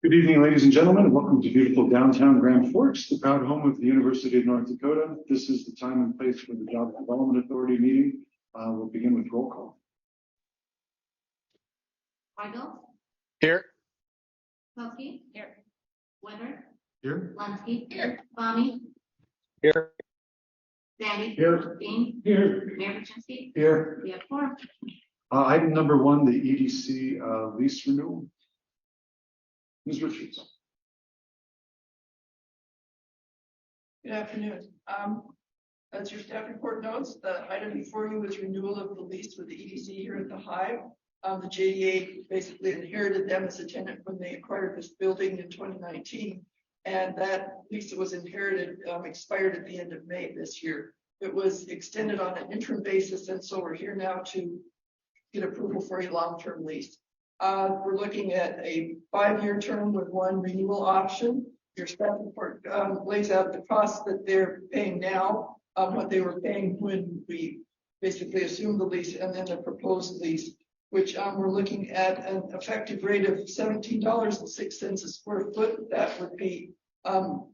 Good evening, ladies and gentlemen, and welcome to beautiful downtown Grand Forks, the proud home of the University of North Dakota. This is the time and place for the Job Development Authority meeting. We'll begin with roll call. Weigel. Here. Pelkey. Here. Winter. Here. Lunsky. Here. Bonnie. Here. Danny. Here. Dean. Here. Mayor Paczynski. Here. We have four. Item number 1, the EDC lease renewal. Ms. Richards. Good afternoon. As your staff report notes, the item before you is renewal of the lease with the EDC here at the Hive. The JDA basically inherited them as a tenant when they acquired this building in 2019. And that lease that was inherited expired at the end of May this year. It was extended on an interim basis, and so we're here now to get approval for a long-term lease. We're looking at a 5-year term with one renewal option. Your staff report lays out the costs that they're paying now, what they were paying when we basically assumed the lease, and then the proposed lease, which we're looking at an effective rate of $17.06 a square foot. That would be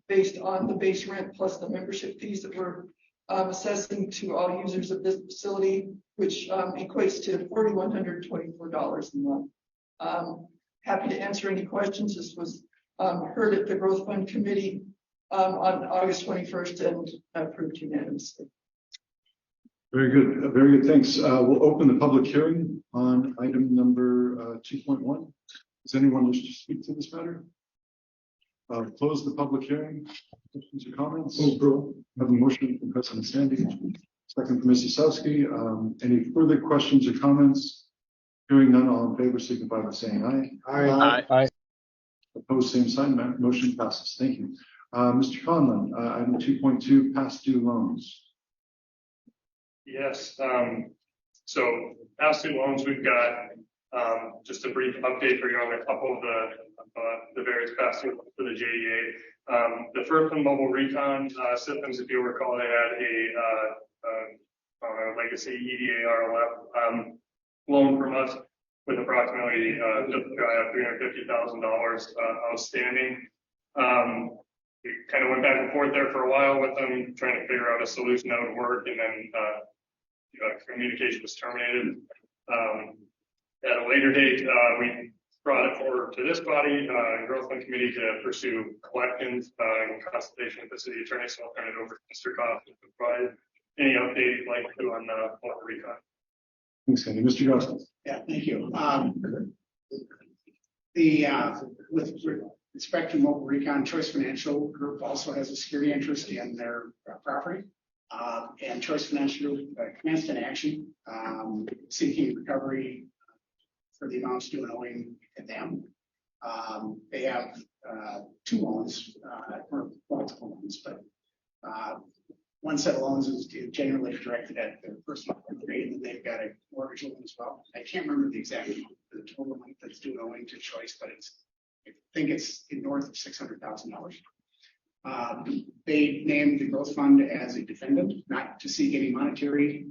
based on the base rent plus the membership fees that we're assessing to all users of this facility, which equates to $4,124 a month. Happy to answer any questions. This was heard at the Growth Fund Committee on August 21st and approved unanimously. Very good. Very good. Thanks. We'll open the public hearing on item number 2.1. Does anyone wish to speak to this matter? Close the public hearing. Questions or comments? Have a motion from President Sandy. Second from Mrs. Sowski. Any further questions or comments? Hearing none, all in favor signify by saying aye. Aye. Opposed, same sign. Motion passes. Thank you. Mr. Conlon, item 2.2, past due loans. Yes. So past due loans, we've got just a brief update for you on a couple of the various past due loans for the JDA. The first one, Mobile Recon Systems, if you recall, they had a legacy EDA RLF loan from us with approximately just $350,000 outstanding. We kind of went back and forth there for a while with them, trying to figure out a solution that would work, and then communication was terminated. At a later date, we brought it forward to this body, Growth Fund Committee, to pursue collections in consultation with the city attorney. So I'll turn it over to Mr. Coffin to provide any update you'd like to on Mobile Recon. Thanks, Sandy. Mr. Johnston. Yeah, thank you. With respect to Mobile Recon, Choice Financial Group also has a security interest in their property, and Choice Financial Group commenced an action seeking recovery for the amounts due and owing to them. They have 2 loans, or multiple loans, but one set of loans is generally directed at the personal property, and then they've got a mortgage loan as well. I can't remember the exact amount, the total amount that's due and owing to Choice, but I think it's north of $600,000. They named the Growth Fund as a defendant, not to seek any monetary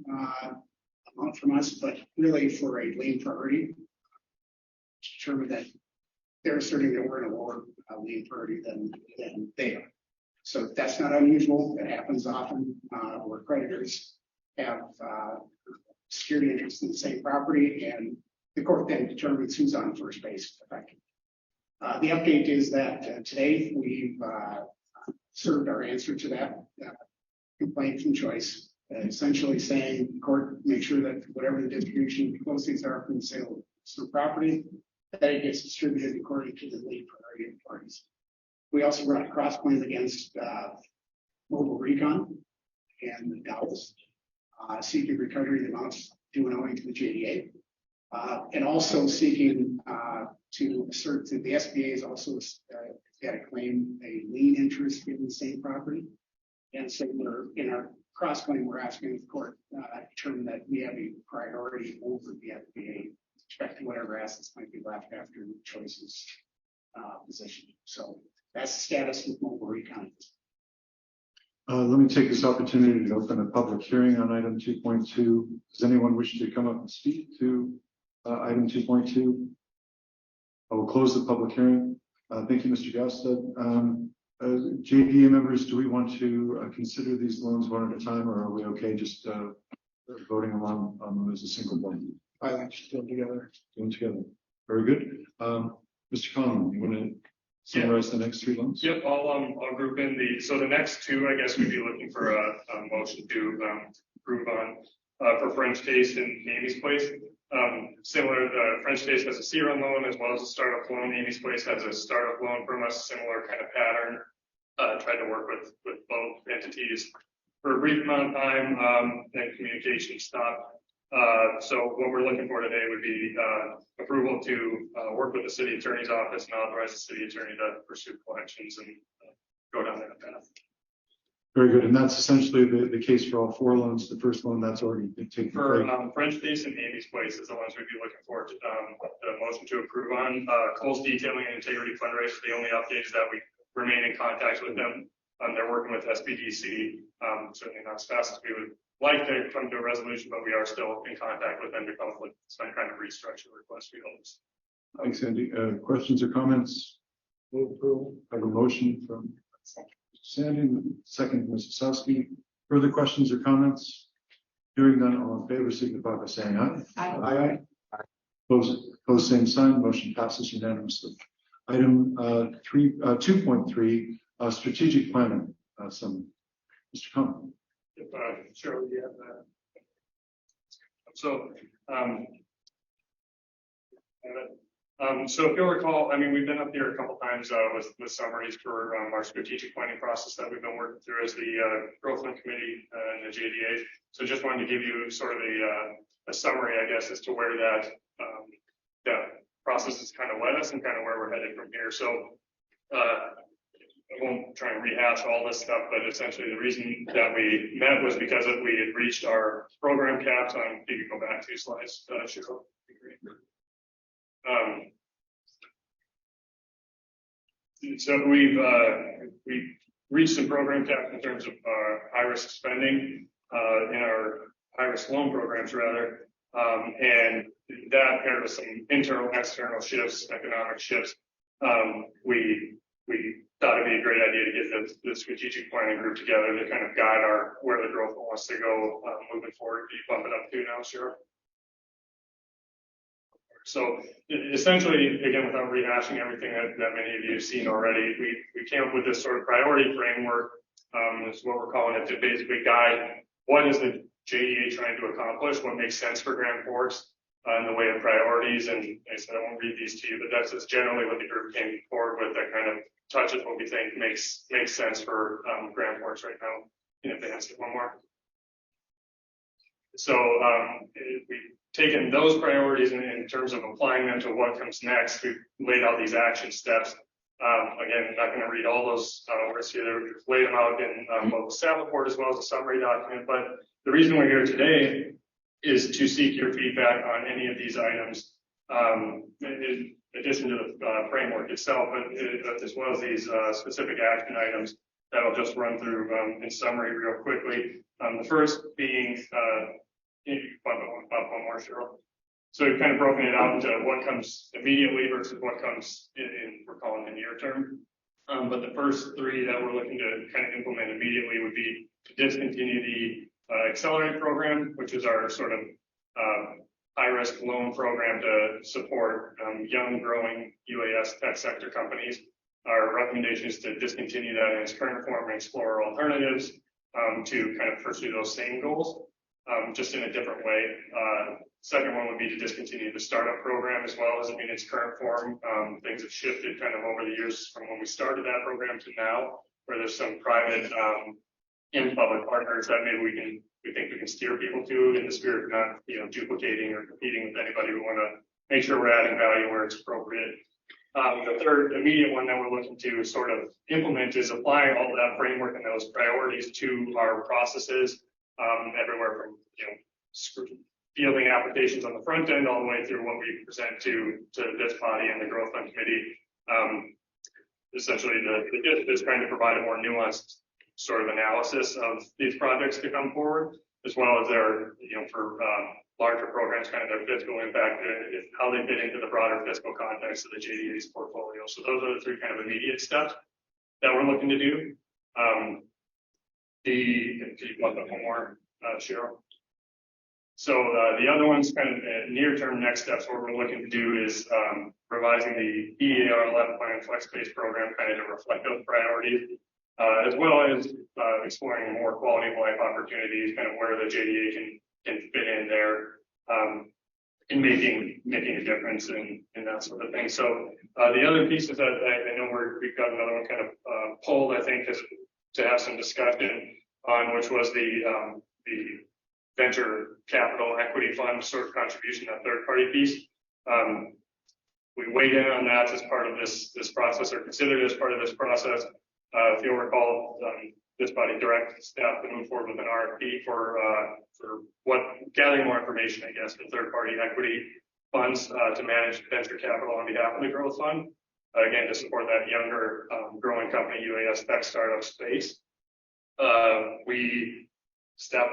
amount from us, but really for a lien priority. Determined that they're asserting that we're in a lower lien priority than they are. So that's not unusual. It happens often where creditors have security interests in the same property, and the court then determines who's on first base effectively. The update is that today we've served our answer to that complaint from Choice, essentially saying the court make sure that whatever the distribution proceeds are from the sale of property, that it gets distributed according to the lien priority of the parties. We also brought a cross claim against Mobile Recon and the Dowels, seeking recovery of the amounts due and owing to the JDA, and also seeking to assert that the SBA is also got a claim a lien interest in the same property. And so we're in our cross claim, we're asking the court determine that we have a priority over the SBA, respecting whatever assets might be left after Choice's position. So that's the status with Mobile Recon. Let me take this opportunity to open a public hearing on item 2.2. Does anyone wish to come up and speak to item 2.2? I will close the public hearing. Thank you, Mr. Gaustad. JDA members, do we want to consider these loans one at a time, or are we okay just voting on them as a single one? I like to do them together. Do them together. Very good. Mr. Conlon, you want to summarize the next three loans? Yep, I'll group in so the next two, I guess we'd be looking for a motion to approve on for French Taste and Amy's Place. Similar, the French Taste has a CRM loan as well as a startup loan. Amy's Place has a startup loan from us, similar kind of pattern. Tried to work with both entities for a brief amount of time, then communication stopped. So what we're looking for today would be approval to work with the city attorney's office and authorize the city attorney to pursue collections and go down that path. Very good. And that's essentially the case for all four loans. The first loan that's already been taken For place. French Taste and Amy's Place is the ones we'd be looking for the motion to approve on. Cole's Detailing and Integrity Fundraiser, the only update is that we remain in contact with them. They're working with SBDC, certainly not as fast as we would like to come to a resolution, but we are still in contact with them to come up with some kind of restructure request we hope. Thanks, Andy. Questions or comments? Move approval. I have a motion from Sandy, second from Mrs. Sowski. Further questions or comments? Hearing none, all in favor signify by saying aye. Aye. Aye. Opposed, same sign. Motion passes unanimously. Item 2.3, strategic planning. Mr. Conlon. Sure, we have that. So, so if you'll recall, I mean, we've been up here a couple times with summaries for our strategic planning process that we've been working through as the Groveland Committee and the JDA. So just wanted to give you sort of a summary, I guess, as to where that process has kind of led us and kind of where we're headed from here. So I won't try and rehash all this stuff, but essentially the reason that we met was because we had reached our program caps on, if you go back 2 slides, Cheryl. So we've reached some program caps in terms of high risk spending in our high risk loan programs rather, and that paired with some internal and external shifts, economic shifts. We thought it'd be a great idea to get the strategic planning group together to kind of guide where the growth wants to go moving forward. Can you bump it up to now, Cheryl? So essentially, again, without rehashing everything that many of you have seen already, we came up with this sort of priority framework. This is what we're calling it, to basically guide what is the JDA trying to accomplish, what makes sense for Grand Forks in the way of priorities. And like I said, I won't read these to you, but that's generally what the group came forward with, that kind of touches what we think makes sense for Grand Forks right now. In advance, one more. So we've taken those priorities in terms of applying them to what comes next. We've laid out these action steps. Again, I'm not going to read all those words here. We've laid them out in both the staff report as well as a summary document. But the reason we're here today is to seek your feedback on any of these items, in addition to the framework itself, but as well as these specific action items that I'll just run through in summary real quickly. The first being, one more, Cheryl. So we've kind of broken it out into what comes immediately versus what comes we're calling the near term. But the first 3 that we're looking to kind of implement immediately would be to discontinue the Accelerate program, which is our sort of high-risk loan program to support young, growing UAS tech sector companies. Our recommendation is to discontinue that in its current form and explore alternatives to kind of pursue those same goals, just in a different way. Second one would be to discontinue the startup program as well as in its current form. Things have shifted kind of over the years from when we started that program to now, where there's some private and public partners that maybe we think we can steer people to in the spirit of not, duplicating or competing with anybody. We want to make sure we're adding value where it's appropriate. The third immediate one that we're looking to sort of implement is applying all of that framework and those priorities to our processes, everywhere from, fielding applications on the front end all the way through what we present to this body and the Growth Fund Committee. Essentially, the gist is trying to provide a more nuanced sort of analysis of these projects to come forward, as well as their, for larger programs, kind of their fiscal impact, how they fit into the broader fiscal context of the JDA's portfolio. So those are the three kind of immediate steps that we're looking to do. Do you want one more, Cheryl? So the other ones, kind of near-term next steps, what we're looking to do is revising the EAR Left Plan Flex-Based program kind of to reflect those priorities, as well as exploring more quality of life opportunities, kind of where the JDA can fit in there, in making a difference in that sort of thing. So the other pieces that I know we've got another one kind of polled, I think, to have some discussion on, which was the venture capital equity fund sort of contribution, that third party piece. We weighed in on that as part of this process, or considered as part of this process. If you'll recall, this body directed staff to move forward with an RFP for gathering more information, I guess, the third party equity funds to manage venture capital on behalf of the growth fund. Again, to support that younger growing company UAS tech startup space. Staff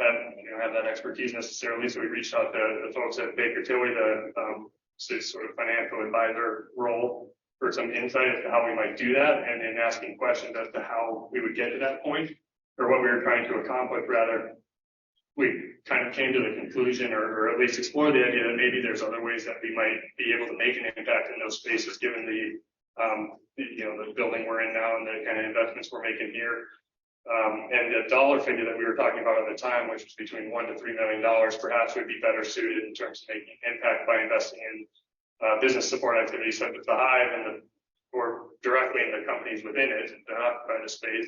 have that expertise necessarily, so we reached out to the folks at Baker Tilly, the sort of financial advisor role, for some insight as to how we might do that, and then asking questions as to how we would get to that point, or what we were trying to accomplish. Rather, we kind of came to the conclusion, or at least explored the idea that maybe there's other ways that we might be able to make an impact in those spaces, given the building we're in now and the kind of investments we're making here. And the dollar figure that we were talking about at the time, which was between $1 to $3 million, perhaps would be better suited in terms of making impact by investing in business support activities such as the Hive or directly in the companies within it that occupy the space,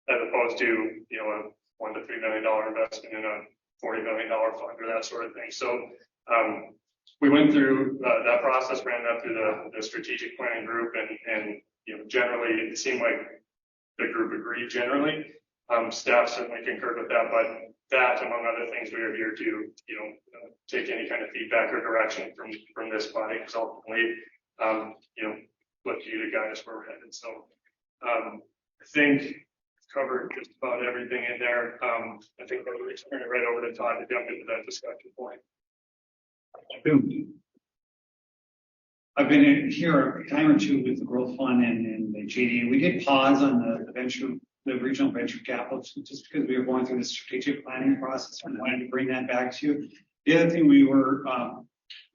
as opposed to a $1 to $3 million investment in a $40 million fund or that sort of thing. So we went through that process, ran that through the strategic planning group, and generally it seemed like the group agreed generally. Staff certainly concurred with that, but that, among other things, we are here to, take any kind of feedback or direction from this body, because ultimately, look to you to guide us where we're headed. So, I think I've covered just about everything in there. I think I'll turn it right over to Todd to jump into that discussion point. I've been in here a time or two with the Growth Fund and the JDA. We did pause on the regional venture capital, just because we were going through the strategic planning process, and I wanted to bring that back to you. The other thing we were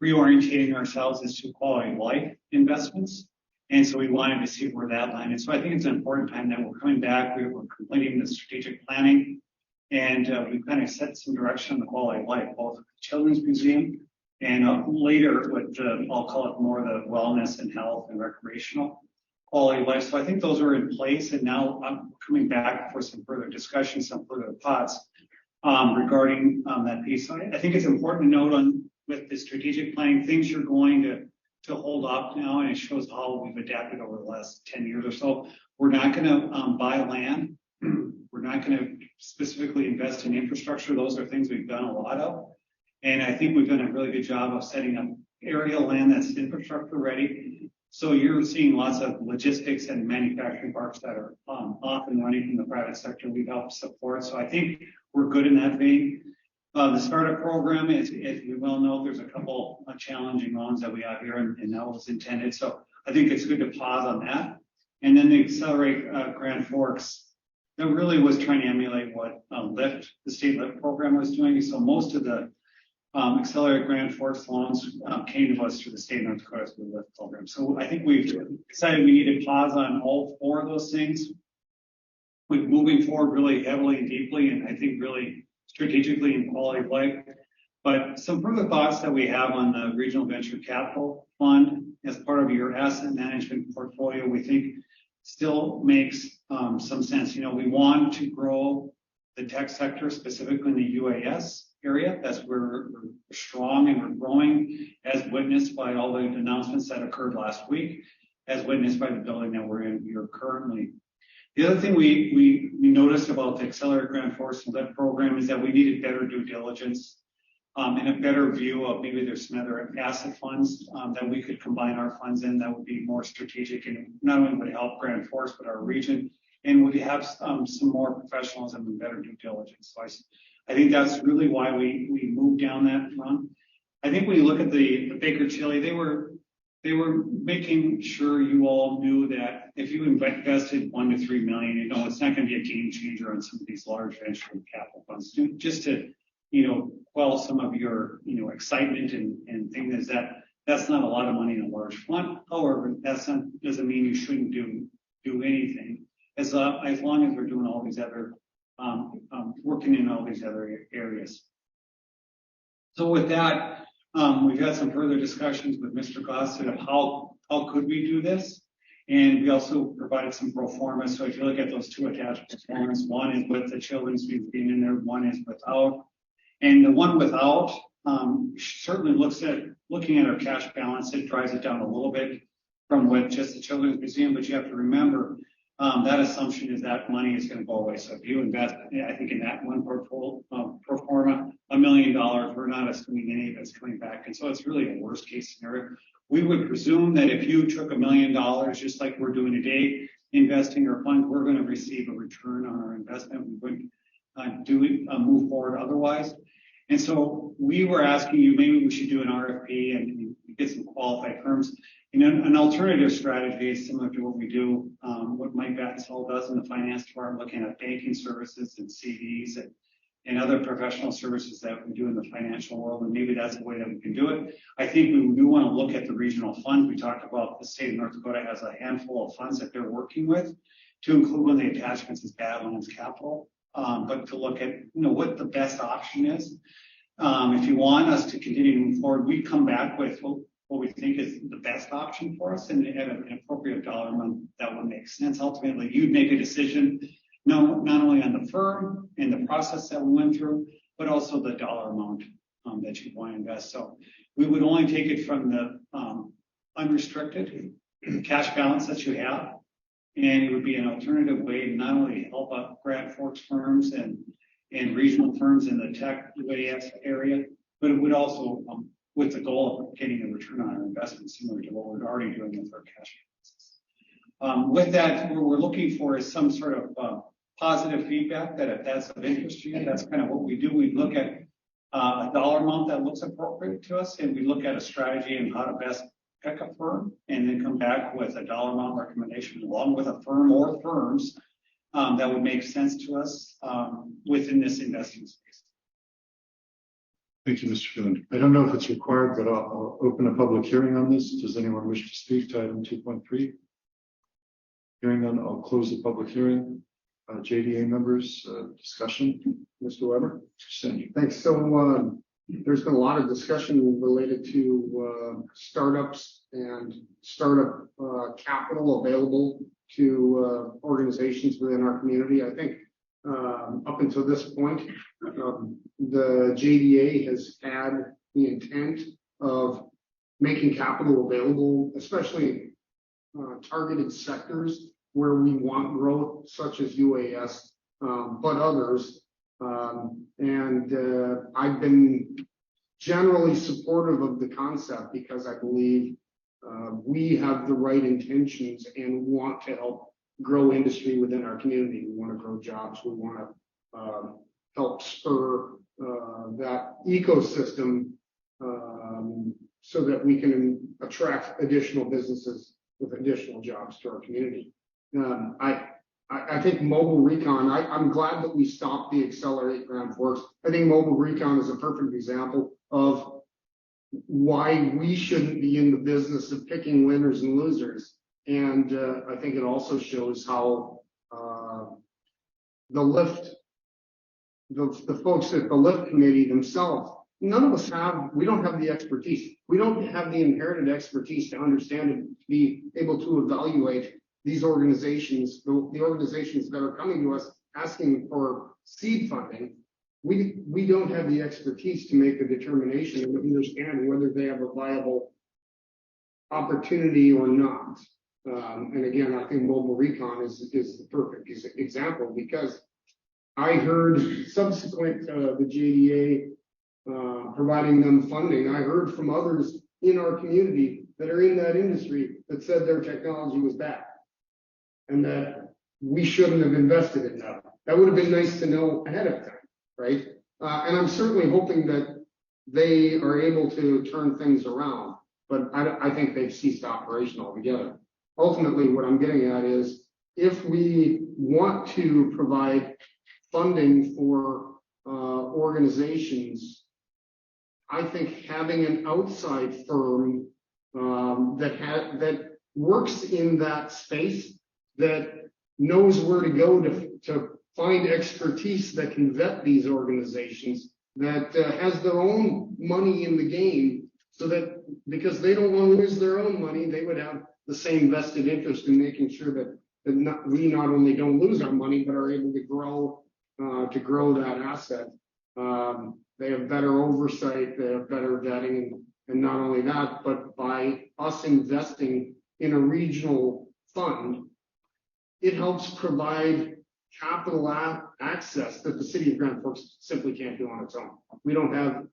reorientating ourselves is to quality of life investments. And so we wanted to see where that landed. So I think it's an important time that we're coming back. We're completing the strategic planning, and we've kind of set some direction on the quality of life, both at the Children's Museum and later with I'll call it more the wellness and health and recreational quality of life. So I think those are in place, and now I'm coming back for some further discussion, some further thoughts regarding that piece. I think it's important to note with the strategic planning, things are going to hold up now, and it shows how we've adapted over the last 10 years or so. We're not going to buy land. We're not going to specifically invest in infrastructure. Those are things we've done a lot of. And I think we've done a really good job of setting up area land that's infrastructure ready. So you're seeing lots of logistics and manufacturing parks that are off and running from the private sector. We've helped support. So I think we're good in that vein. The startup program, as we well know, there's a couple of challenging loans that we have here, and that was intended. So I think it's good to pause on that. And then the Accelerate Grand Forks, that really was trying to emulate what the state LIFT program was doing. So most of the Accelerate Grand Forks loans came to us through the state of North Dakota through the LIFT program. So I think we've decided we need to pause on all four of those things. We're moving forward really heavily and deeply, and I think really strategically in quality of life. But some further thoughts that we have on the Regional Venture Capital Fund as part of your asset management portfolio, we think still makes some sense. We want to grow the tech sector, specifically in the UAS area. That's where we're strong and we're growing, as witnessed by all the announcements that occurred last week, as witnessed by the building that we're in here currently. The other thing we noticed about the Accelerate Grand Forks and LIFT program is that we needed better due diligence and a better view of maybe there's some other asset funds that we could combine our funds in that would be more strategic, and not only would help Grand Forks, but our region, and would have some more professionalism and better due diligence. So I think that's really why we moved down that front. I think when you look at the Baker Tilly, they were making sure you all knew that if you invested 1 to 3 million, you know, it's not going to be a game changer on some of these large venture capital funds. Just to, quell some of your, excitement and thing is that's not a lot of money in a large fund. However, doesn't mean you shouldn't do anything as long as we're doing all these other, working in all these other areas. So with that, we've had some further discussions with Mr. Gossett of how could we do this? And we also provided some pro forma. So if you look at those two attached pro formas, one is with the children's museum in there, one is without. And the one without certainly looking at our cash balance, it drives it down a little bit from what just the children's museum, but you have to remember that assumption is that money is going to go away. So if you invest, I think in that one portfolio pro forma, $1 million, we're not assuming any of it's coming back. And so it's really a worst case scenario. We would presume that if you took $1 million, just like we're doing today, investing our fund, we're going to receive a return on our investment. We wouldn't move forward otherwise. And so we were asking you, maybe we should do an RFP and get some qualified firms. An alternative strategy is similar to what we do, what Mike Batsell does in the finance department, looking at banking services and CDs and other professional services that we do in the financial world. And maybe that's the way that we can do it. I think we do want to look at the regional funds. We talked about the state of North Dakota has a handful of funds that they're working with to include one of the attachments is Badlands Capital. But to look at, what the best option is. If you want us to continue to move forward, we come back with what we think is the best option for us and have an appropriate dollar amount that would make sense. Ultimately, you'd make a decision, not only on the firm and the process that we went through, but also the dollar amount that you want to invest. So we would only take it from the unrestricted cash balance that you have. And it would be an alternative way to not only help out Grand Forks firms and regional firms in the tech UAS area, but it would also, with the goal of getting a return on our investment similar to what we're already doing with our cash balances. With that, what we're looking for is some sort of positive feedback that if that's of interest to you, that's kind of what we do. We look at a dollar amount that looks appropriate to us, and we look at a strategy and how to best pick a firm and then come back with a dollar amount recommendation along with a firm or firms that would make sense to us within this investing space. Thank you, Mr. Freeland. I don't know if it's required, but I'll open a public hearing on this. Does anyone wish to speak to item 2.3? Hearing none, I'll close the public hearing. JDA members, discussion. Mr. Weber. Thanks. So there's been a lot of discussion related to startups and startup capital available to organizations within our community. I think up until this point, the JDA has had the intent of making capital available, especially targeted sectors where we want growth, such as UAS, but others. I've been generally supportive of the concept because I believe we have the right intentions and want to help grow industry within our community. We want to grow jobs. We want to help spur that ecosystem so that we can attract additional businesses with additional jobs to our community. I think Mobile Recon, I'm glad that we stopped the Accelerate Grand Forks. I think Mobile Recon is a perfect example of why we shouldn't be in the business of picking winners and losers. And I think it also shows how the folks at the LIFT committee themselves, none of us we don't have the expertise. We don't have the inherited expertise to understand and be able to evaluate these organizations, the organizations that are coming to us asking for seed funding. We don't have the expertise to make a determination and understand whether they have a viable opportunity or not. And again, I think Mobile Recon is the perfect example because I heard subsequent to the JDA providing them funding, I heard from others in our community that are in that industry that said their technology was bad and that we shouldn't have invested in that. That would have been nice to know ahead of time, right? And I'm certainly hoping that they are able to turn things around. But I think they've ceased operation altogether. Ultimately, what I'm getting at is if we want to provide funding for organizations, I think having an outside firm that works in that space, that knows where to go to find expertise that can vet these organizations, that has their own money in the game, so that because they don't want to lose their own money, they would have the same vested interest in making sure that we not only don't lose our money, but are able to grow that asset. They have better oversight, they have better vetting, and not only that, but by us investing in a regional fund, it helps provide capital access that the city of Grand Forks simply can't do on its own. We don't have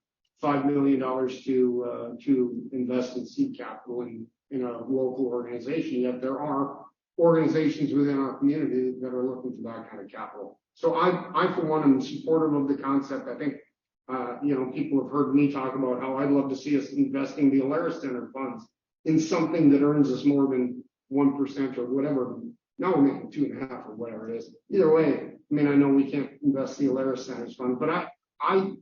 $5 million to invest in seed capital in a local organization, yet there are organizations within our community that are looking for that kind of capital. So I for one, am supportive of the concept. I think, people have heard me talk about how I'd love to see us investing the Alerus Center funds in something that earns us more than 1% or whatever. Now we're making 2.5% or whatever it is. Either way, I mean, I know we can't invest the Alerus Center's fund, but I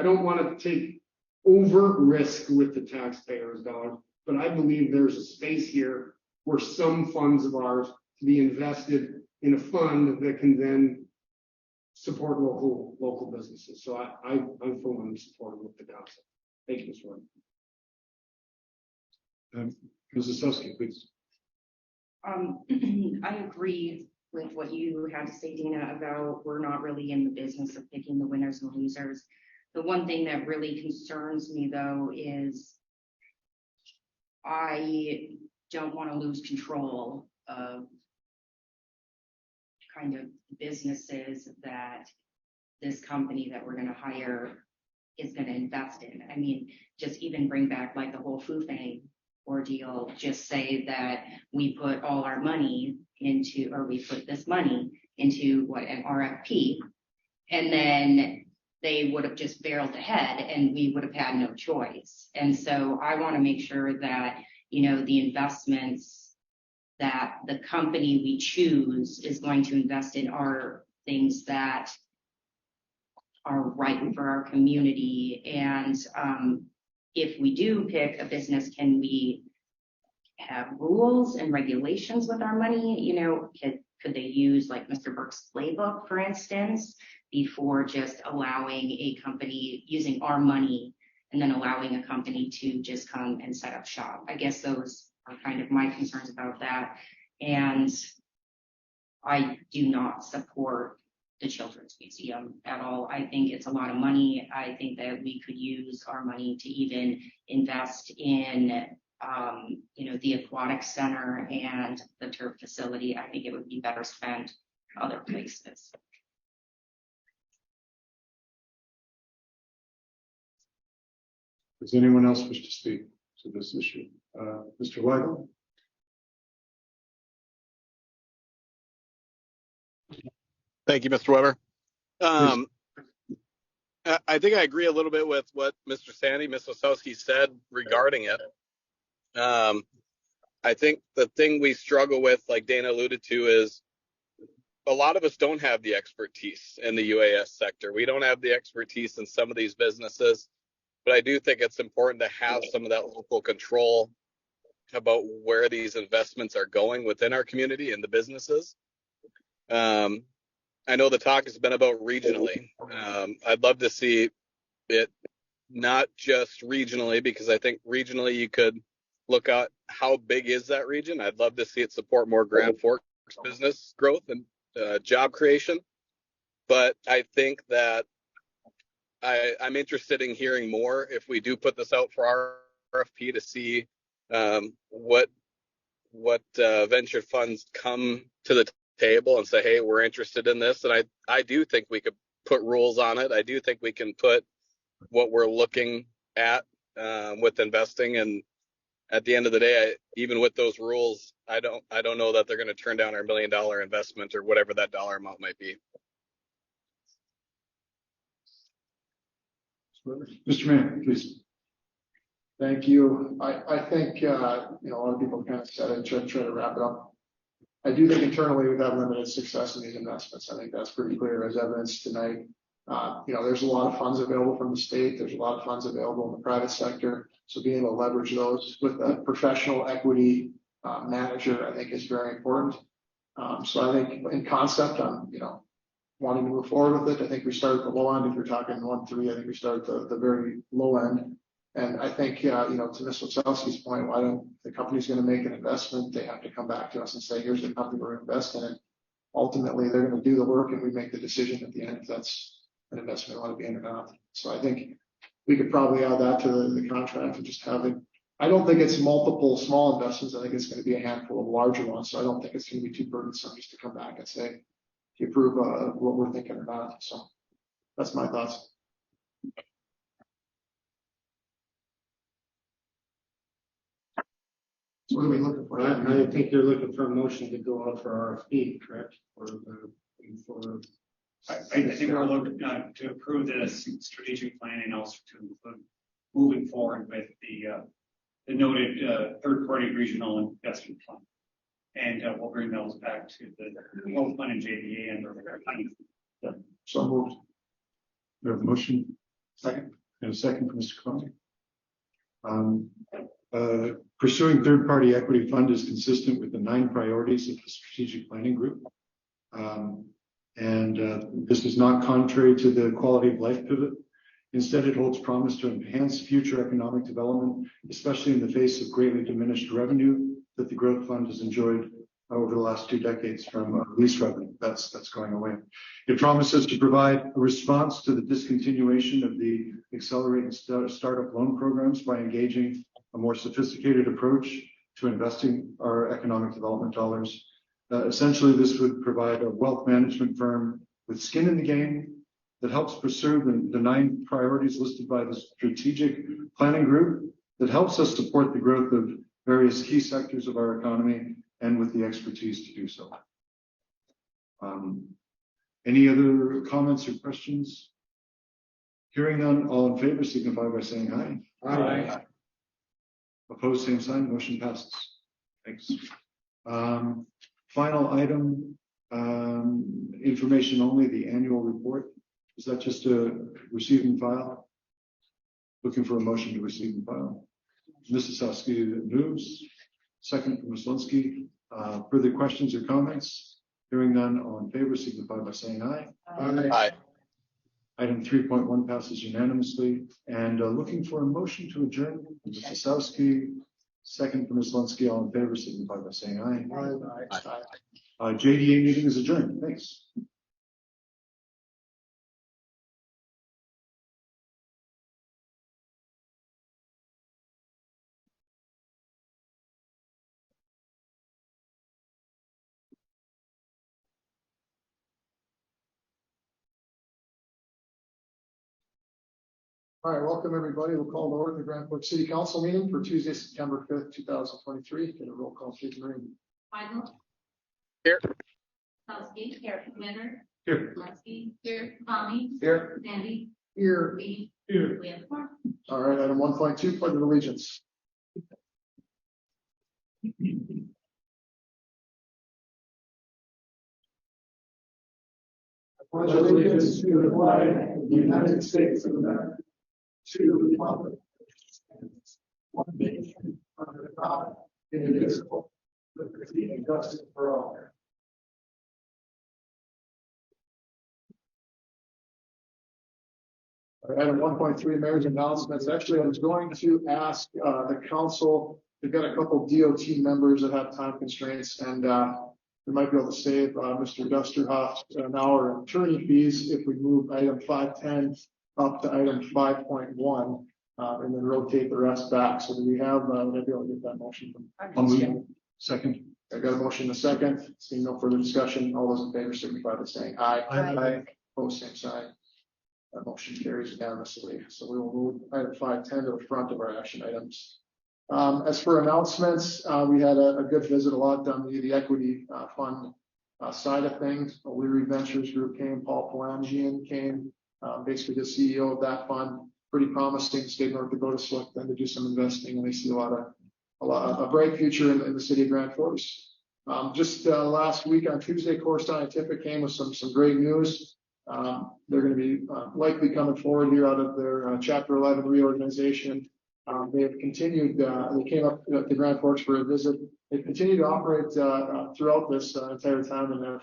don't want to take over risk with the taxpayers' dollars, but I believe there's a space here where some funds of ours to be invested in a fund that can then support local businesses. So I'm for one supportive of the concept. Thank you, Mr. Wright. Mrs. Susky, please. I agree with what you had to say, Dina, about we're not really in the business of picking the winners and losers. The one thing that really concerns me, though, is I don't want to lose control of kind of businesses that this company that we're going to hire is going to invest in. I mean, just even bring back like the whole Fufang ordeal, just say that we put all our money into, or we put this money into an RFP, and then they would have just barreled ahead and we would have had no choice. And so I want to make sure that, the investments that the company we choose is going to invest in are things that are right for our community. And if we do pick a business, can we have rules and regulations with our money? Could they use like Mr. Burke's playbook, for instance, before just allowing a company using our money and then allowing a company to just come and set up shop? I guess those are kind of my concerns about that. And I do not support the Children's Museum at all. I think it's a lot of money. I think that we could use our money to even invest in, the aquatic center and the turf facility. I think it would be better spent other places. Does anyone else wish to speak to this issue? Mr. Weigel? Thank you, Mr. Weber. I think I agree a little bit with what Mr. Sandy, Ms. Osowski said regarding it. I think the thing we struggle with, like Dana alluded to, is a lot of us don't have the expertise in the UAS sector. We don't have the expertise in some of these businesses, but I do think it's important to have some of that local control about where these investments are going within our community and the businesses. I know the talk has been about regionally. I'd love to see it not just regionally, because I think regionally you could look at how big is that region. I'd love to see it support more Grand Forks business growth and job creation. But I think that I'm interested in hearing more if we do put this out for RFP to see what venture funds come to the table and say, hey, we're interested in this. And I do think we could put rules on it. I do think we can put what we're looking at with investing. And at the end of the day, even with those rules, I don't know that they're going to turn down our $1 million investment or whatever that dollar amount might be. Mr. Mayor, please. Thank you. I think, a lot of people kind of said it, try to wrap it up. I do think internally we've had limited success in these investments. I think that's pretty clear as evidenced tonight. There's a lot of funds available from the state. There's a lot of funds available in the private sector. So being able to leverage those with a professional equity manager, I think is very important. So I think in concept, I'm, wanting to move forward with it. I think we start at the low end. If you're talking 1-3, I think we start at the very low end. And I think, to Ms. Wachowski's point, why don't the company's going to make an investment? They have to come back to us and say, here's the company we're investing in. Ultimately, they're going to do the work and we make the decision at the end if that's an investment we want to be in or not. So I think we could probably add that to the contract and just have it. I don't think it's multiple small investments. I think it's going to be a handful of larger ones. So I don't think it's going to be too burdensome just to come back and say, do you approve what we're thinking or not? So that's my thoughts. What are we looking for? I think you're looking for a motion to go out for RFP, correct? I think we're looking to approve this strategic plan and also to include moving forward with the noted third-party regional investment plan. And we'll bring those back to the whole fund and JDA and the So moved. We have a motion. Second. And a second from Mr. Conley. Pursuing third-party equity fund is consistent with the 9 priorities of the strategic planning group. This is not contrary to the quality of life pivot. Instead, it holds promise to enhance future economic development, especially in the face of greatly diminished revenue that the growth fund has enjoyed over the last 2 decades from lease revenue. That's going away. It promises to provide a response to the discontinuation of the accelerated startup loan programs by engaging a more sophisticated approach to investing our economic development dollars. Essentially, this would provide a wealth management firm with skin in the game that helps pursue the 9 priorities listed by the strategic planning group, that helps us support the growth of various key sectors of our economy and with the expertise to do so. Any other comments or questions? Hearing none, all in favor signify by saying aye. Aye. Opposed, same sign. Motion passes. Thanks. Final item, information only, the annual report. Is that just a receive and file? Looking for a motion to receive and file. Mrs. Saskia moves. Second from Ms. Linsky. Further questions or comments? Hearing none, all in favor signify by saying aye. Aye. Item 3.1 passes unanimously. And looking for a motion to adjourn. Mrs. Saskia, second from Ms. Linsky. All in favor signify by saying aye. JDA meeting is adjourned. Thanks. All right, welcome everybody. We'll call to order the Grand Forks City Council meeting for Tuesday, September 5th, 2023. Get a roll call, please, Maureen. Weigel. Here. Selsky. Here. Winter. Here. Leskey. Here. Tommy. Here. Sandy. Here. Lee. Here. We have 4. All right, item 1.2, pledge of allegiance. Pledge allegiance to the flag of the United States of America, to the republic, one nation, under God, indivisible, with liberty and justice for all. All right, item 1.3, mayor's announcements. Actually, I was going to ask the council, we've got a couple DOT members that have time constraints, and we might be able to save Mr. Dusterhoff an hour in attorney fees if we move item 5.10 up to item 5.1 and then rotate the rest back. So do we have, would I be able to get that motion from? Second. I got a motion in a second. Seeing no further discussion, all those in favor signify by saying aye. Aye. Opposed, same sign. That motion carries unanimously. So we will move item 5.10 to the front of our action items. As for announcements, we had a good visit, a lot done the equity fund side of things. O'Leary Ventures Group came, Paul Palangian came, basically the CEO of that fund. pretty promising. The state of North Dakota select them to do some investing, and they see a bright future in the city of Grand Forks. Just last week on Tuesday, Core Scientific came with some great news. They're going to be likely coming forward here out of their Chapter 11 reorganization. They have continued, they came up to Grand Forks for a visit. They've continued to operate throughout this entire time and have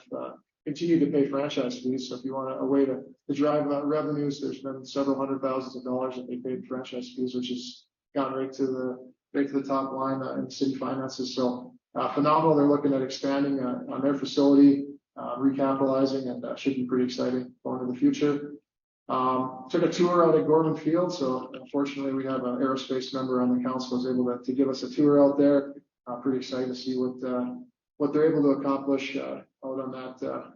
continued to pay franchise fees. So if you want a way to drive revenues, there's been several hundred thousands of dollars that they paid franchise fees, which has gone right to the top line in city finances. So phenomenal. They're looking at expanding on their facility, recapitalizing, and should be pretty exciting going into the future. Took a tour out at Gorman Field. So unfortunately, we have an aerospace member on the council who was able to give us a tour out there. Pretty excited to see what they're able to accomplish out on that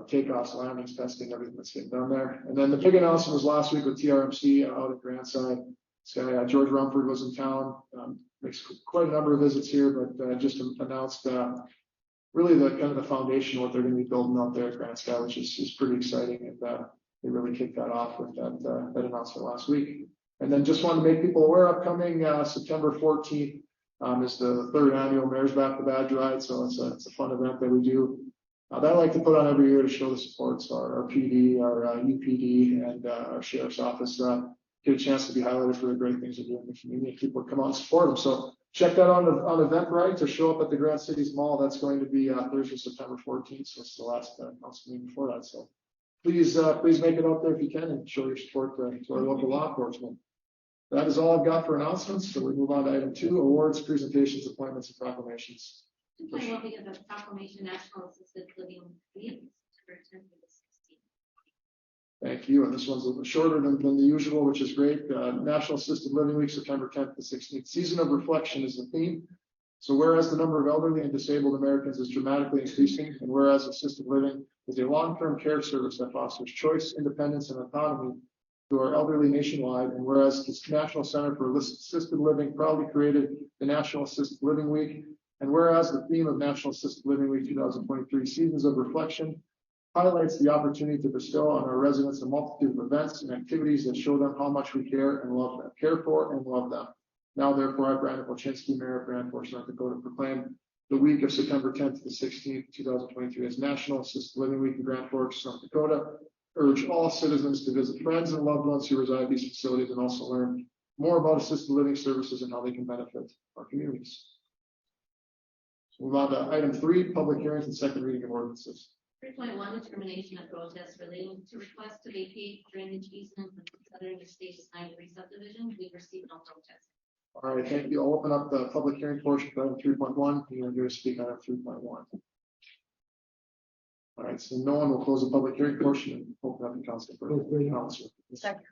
takeoffs, landings, testing, everything that's getting done there. And then the big announcement was last week with TRMC out at Grandside. This guy, George Rumford, was in town. Makes quite a number of visits here, but just announced really the kind of the foundation of what they're going to be building out there at Grandside, which is pretty exciting. And they really kicked that off with that announcement last week. And then just wanted to make people aware, upcoming September 14th is the third annual Mayor's Back to Badge Ride. So it's a fun event that we do. That I like to put on every year to show the support. So our PD, our UPD, and our Sheriff's Office get a chance to be highlighted for the great things they're doing in the community. People come out and support them. So check that on Eventbrite to show up at the Grand Cities Mall. That's going to be Thursday, September 14th. So it's the last council meeting before that. So please make it out there if you can and show your support to our local law enforcement. That is all I've got for announcements. So we move on to item 2, awards, presentations, appointments, and proclamations. 2.1 because of proclamation National Assisted Living Week, September 10th to the 16th. Thank you. And this one's a little shorter than the usual, which is great. National Assisted Living Week, September 10th to 16th. Season of Reflection is the theme. So whereas the number of elderly and disabled Americans is dramatically increasing, and whereas assisted living is a long-term care service that fosters choice, independence, and autonomy to our elderly nationwide, and whereas the National Center for Assisted Living proudly created the National Assisted Living Week, and whereas the theme of National Assisted Living Week 2023, Seasons of Reflection, highlights the opportunity to bestow on our residents a multitude of events and activities that show them how much we care and love them, care for and love them. Now, therefore, I, Brandon Polchinski, Mayor of Grand Forks, North Dakota, proclaim the week of September 10th to the 16th, 2023 as National Assisted Living Week in Grand Forks, North Dakota. Urge all citizens to visit friends and loved ones who reside at these facilities and also learn more about assisted living services and how they can benefit our communities. So move on to item 3, public hearings and second reading of ordinances. 3.1 determination of protest relating to request to vacate drainage easement with Southern Estates 9-3 subdivision. We've received no protest. All right, thank you. I'll open up the public hearing portion for item 3.1. You're going to speak on item 3.1. All right, so no one will close the public hearing portion and open up the council for council. Second.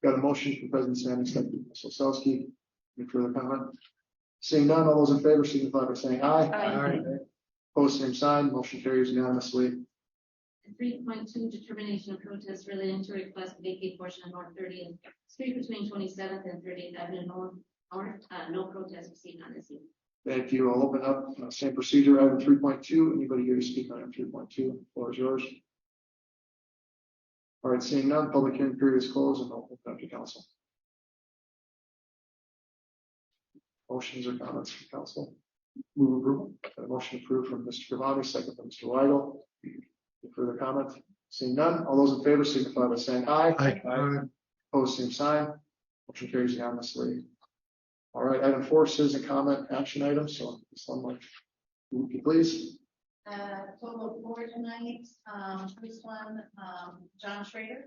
Got a motion from President Sanders, second by Ms. Osowski. Any further comment? Seeing none, all those in favor signify by saying aye. Aye. Opposed, same sign. Motion carries unanimously. And 3.2 determination of protest relating to request to vacate portion of North 30th Street between 27th and 30th Avenue North. No protest received on this evening. Thank you. I'll open up same procedure, item 3.2. Anybody here to speak on item 3.2? Floor is yours. All right, seeing none, public hearing period is closed and I'll open up to council. Motions or comments from council? Move approval. Got a motion approved from Mr. Gravani, second from Mr. Weigel. Any further comment? Seeing none, all those in favor signify by saying aye. Aye. Opposed, same sign. Motion carries unanimously. All right, item 4, citizen comment action item. So someone, would you please? Total of 4 tonight. First one, John Schrader.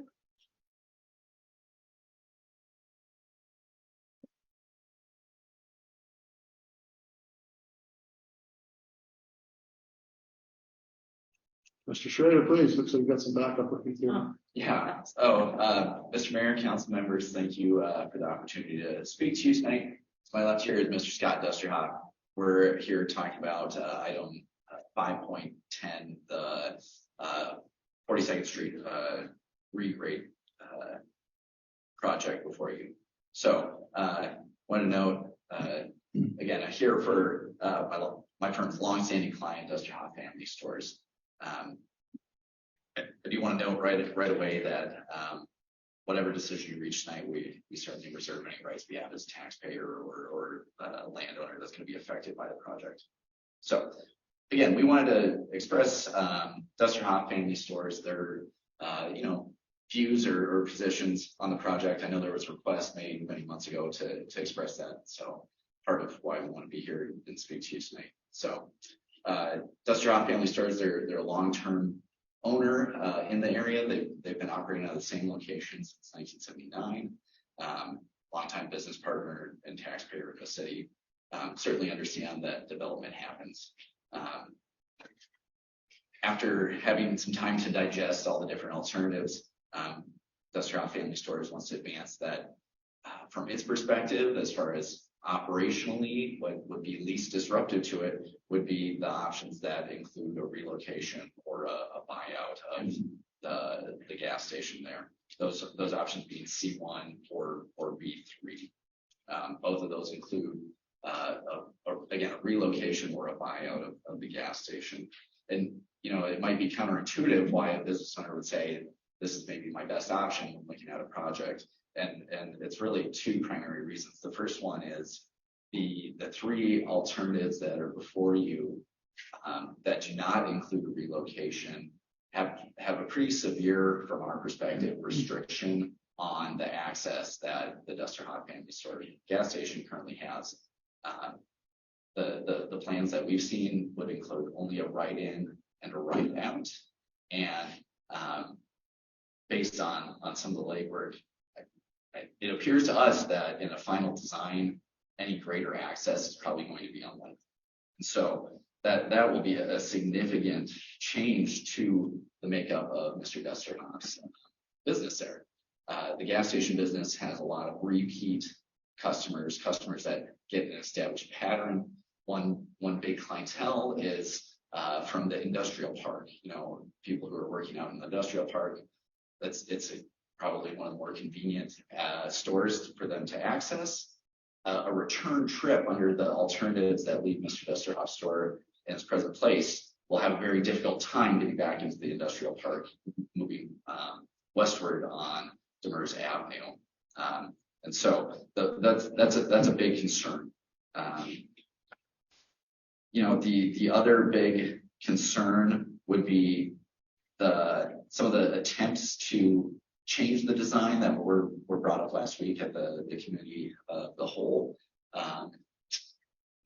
Mr. Schrader, please. Looks like you got some backup with you too. Yeah. Mr. Mayor, council members, thank you for the opportunity to speak to you tonight. To my left here is Mr. Scott Dusterhoff. We're here talking about item 5.10, the 42nd Street regrade project before you. So want to note again, I'm here for my firm's longstanding client, Dusterhoff Family Stores. I do want to note right away that whatever decision you reach tonight, we certainly reserve any rights we have as taxpayer or landowner that's going to be affected by the project. So again, we wanted to express Dusterhoff Family Stores, their views or positions on the project. I know there was a request made many months ago to express that. So part of why we want to be here and speak to you tonight. So Dusterhoff Family Stores, they're a long-term owner in the area. They've been operating at the same location since 1979. Longtime business partner and taxpayer in the city. Certainly understand that development happens. After having some time to digest all the different alternatives, Dusterhoff Family Stores wants to advance that from its perspective, as far as operationally, what would be least disruptive to it would be the options that include a relocation or a buyout of the gas station there. Those options being C1 or B3. Both of those include again a relocation or a buyout of the gas station. And it might be counterintuitive why a business owner would say this is maybe my best option when looking at a project. And it's really two primary reasons. The first one is the three alternatives that are before you that do not include a relocation have a pretty severe, from our perspective, restriction on the access that the Dusterhoff Family Store gas station currently has. The plans that we've seen would include only a right in and a right out. And based on some of the legwork, it appears to us that in a final design, any greater access is probably going to be unlikely. And so that will be a significant change to the makeup of Mr. Dusterhoff's business there. The gas station business has a lot of repeat customers that get an established pattern. One big clientele is from the industrial park. People who are working out in the industrial park. It's probably one of the more convenient stores for them to access. A return trip under the alternatives that leave Mr. Dusterhoff's store in its present place will have a very difficult time getting back into the industrial park, moving westward on Demers Avenue. And so that's a big concern. The other big concern would be some of the attempts to change the design that were brought up last week at the committee of the whole.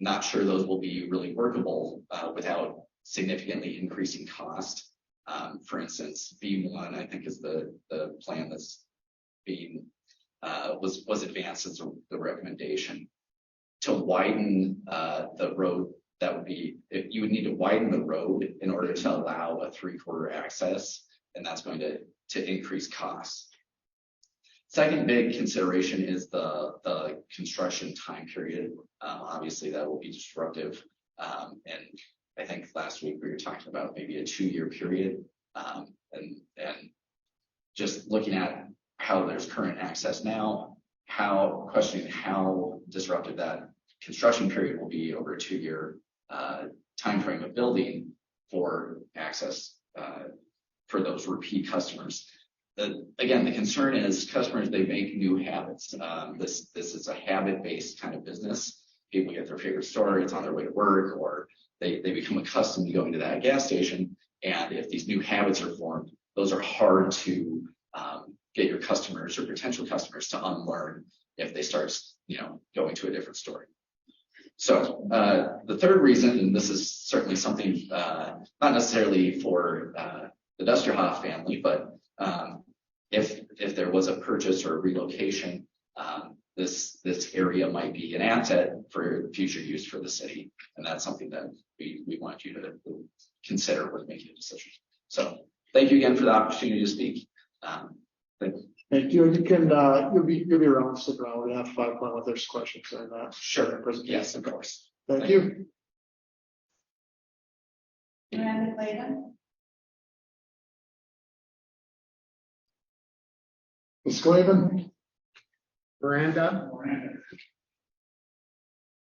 Not sure those will be really workable without significantly increasing cost. For instance, B1, I think, is the plan that's being was advanced as the recommendation to widen the road. That would be, if you would need to widen the road in order to allow a 3/4 access, and that's going to increase costs. Second big consideration is the construction time period. Obviously, that will be disruptive. And I think last week we were talking about maybe a 2-year period. And just looking at how there's current access now, questioning how disruptive that construction period will be over a 2-year time frame of building for access for those repeat customers. Again, the concern is customers, they make new habits. This is a habit-based kind of business. People get their favorite store, it's on their way to work, or they become accustomed to going to that gas station. And if these new habits are formed, those are hard to get your customers or potential customers to unlearn if they start, going to a different store. So the third reason, and this is certainly something not necessarily for the Dusterhoff family, but if there was a purchase or a relocation, this area might be an asset for future use for the city, and that's something that we want you to consider when making a decision. So thank you again for the opportunity to speak. Thank you. You can you'll be around, stick around. We have 5 minutes. There's questions in that. Sure. Yes, of course. Thank you. Miranda Clayton. Ms. Clavin? Miranda?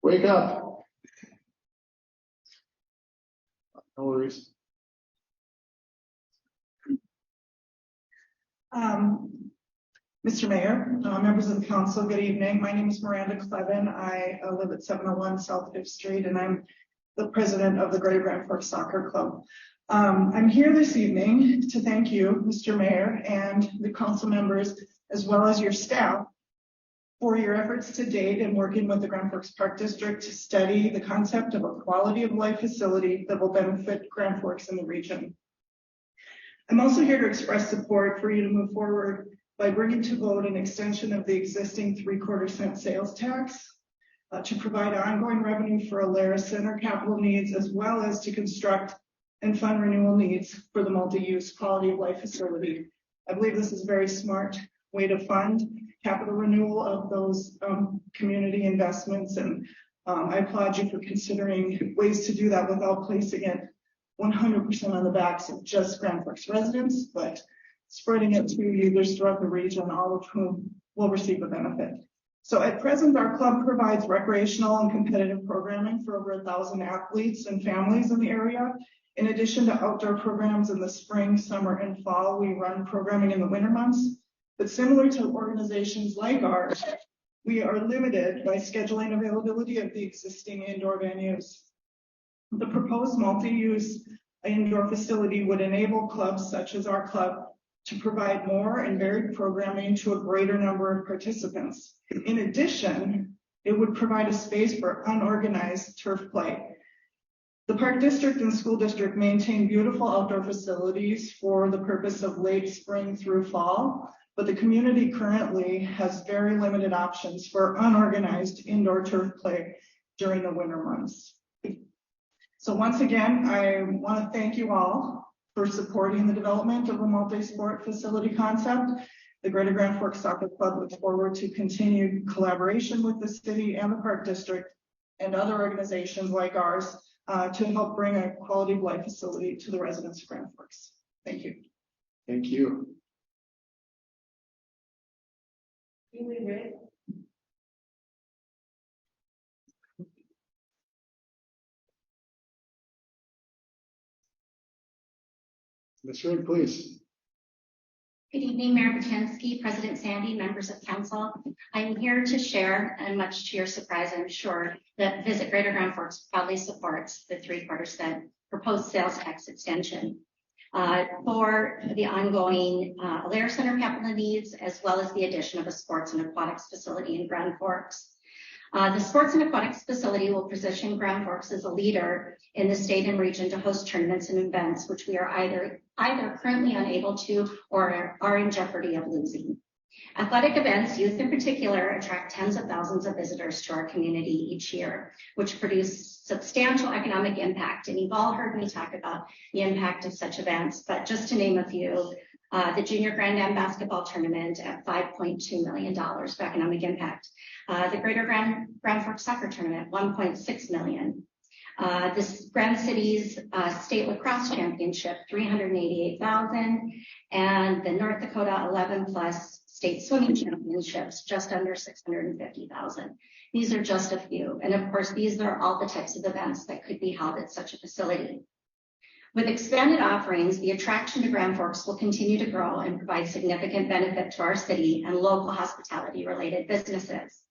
Wake up. No worries. Mr. Mayor, members of the council, good evening. My name is Miranda Clevin. I live at 701 South 5th Street, and I'm the president of the Greater Grand Forks Soccer Club. I'm here this evening to thank you, Mr. Mayor, and the council members, as well as your staff, for your efforts to date in working with the Grand Forks Park District to study the concept of a quality of life facility that will benefit Grand Forks and the region. I'm also here to express support for you to move forward by bringing to vote an extension of the existing 3/4 cent sales tax to provide ongoing revenue for Alerus Center capital needs, as well as to construct and fund renewal needs for the multi-use quality of life facility. I believe this is a very smart way to fund capital renewal of those community investments, and I applaud you for considering ways to do that without placing it 100% on the backs of just Grand Forks residents, but spreading it to users throughout the region, all of whom will receive a benefit. So at present, our club provides recreational and competitive programming for over 1,000 athletes and families in the area. In addition to outdoor programs in the spring, summer, and fall, we run programming in the winter months. But similar to organizations like ours, we are limited by scheduling availability of the existing indoor venues. The proposed multi-use indoor facility would enable clubs such as our club to provide more and varied programming to a greater number of participants. In addition, it would provide a space for unorganized turf play. The Park District and School District maintain beautiful outdoor facilities for the purpose of late spring through fall, but the community currently has very limited options for unorganized indoor turf play during the winter months. So once again, I want to thank you all for supporting the development of a multi-sport facility concept. The Greater Grand Forks Soccer Club looks forward to continued collaboration with the city and the Park District and other organizations like ours to help bring a quality of life facility to the residents of Grand Forks. Thank you. Thank you. Ms. Reed, please. Good evening, Mayor Paczynski, President Sandy, members of council. I'm here to share, and much to your surprise, I'm sure, that Visit Greater Grand Forks proudly supports the 3/4 cent proposed sales tax extension for the ongoing Alerus Center capital needs, as well as the addition of a sports and aquatics facility in Grand Forks. The sports and aquatics facility will position Grand Forks as a leader in the state and region to host tournaments and events, which we are either currently unable to or are in jeopardy of losing. Athletic events, youth in particular, attract tens of thousands of visitors to our community each year, which produce substantial economic impact. And you've all heard me talk about the impact of such events, but just to name a few, the Junior Grand Am basketball tournament at $5.2 million of economic impact. The Greater Grand Forks Soccer Tournament, $1.6 million. This Grand Cities State Lacrosse Championship, $388,000, and the North Dakota 11+ State Swimming Championships, just under $650,000. These are just a few, and of course, these are all the types of events that could be held at such a facility. With expanded offerings, the attraction to Grand Forks will continue to grow and provide significant benefit to our city and local hospitality-related businesses.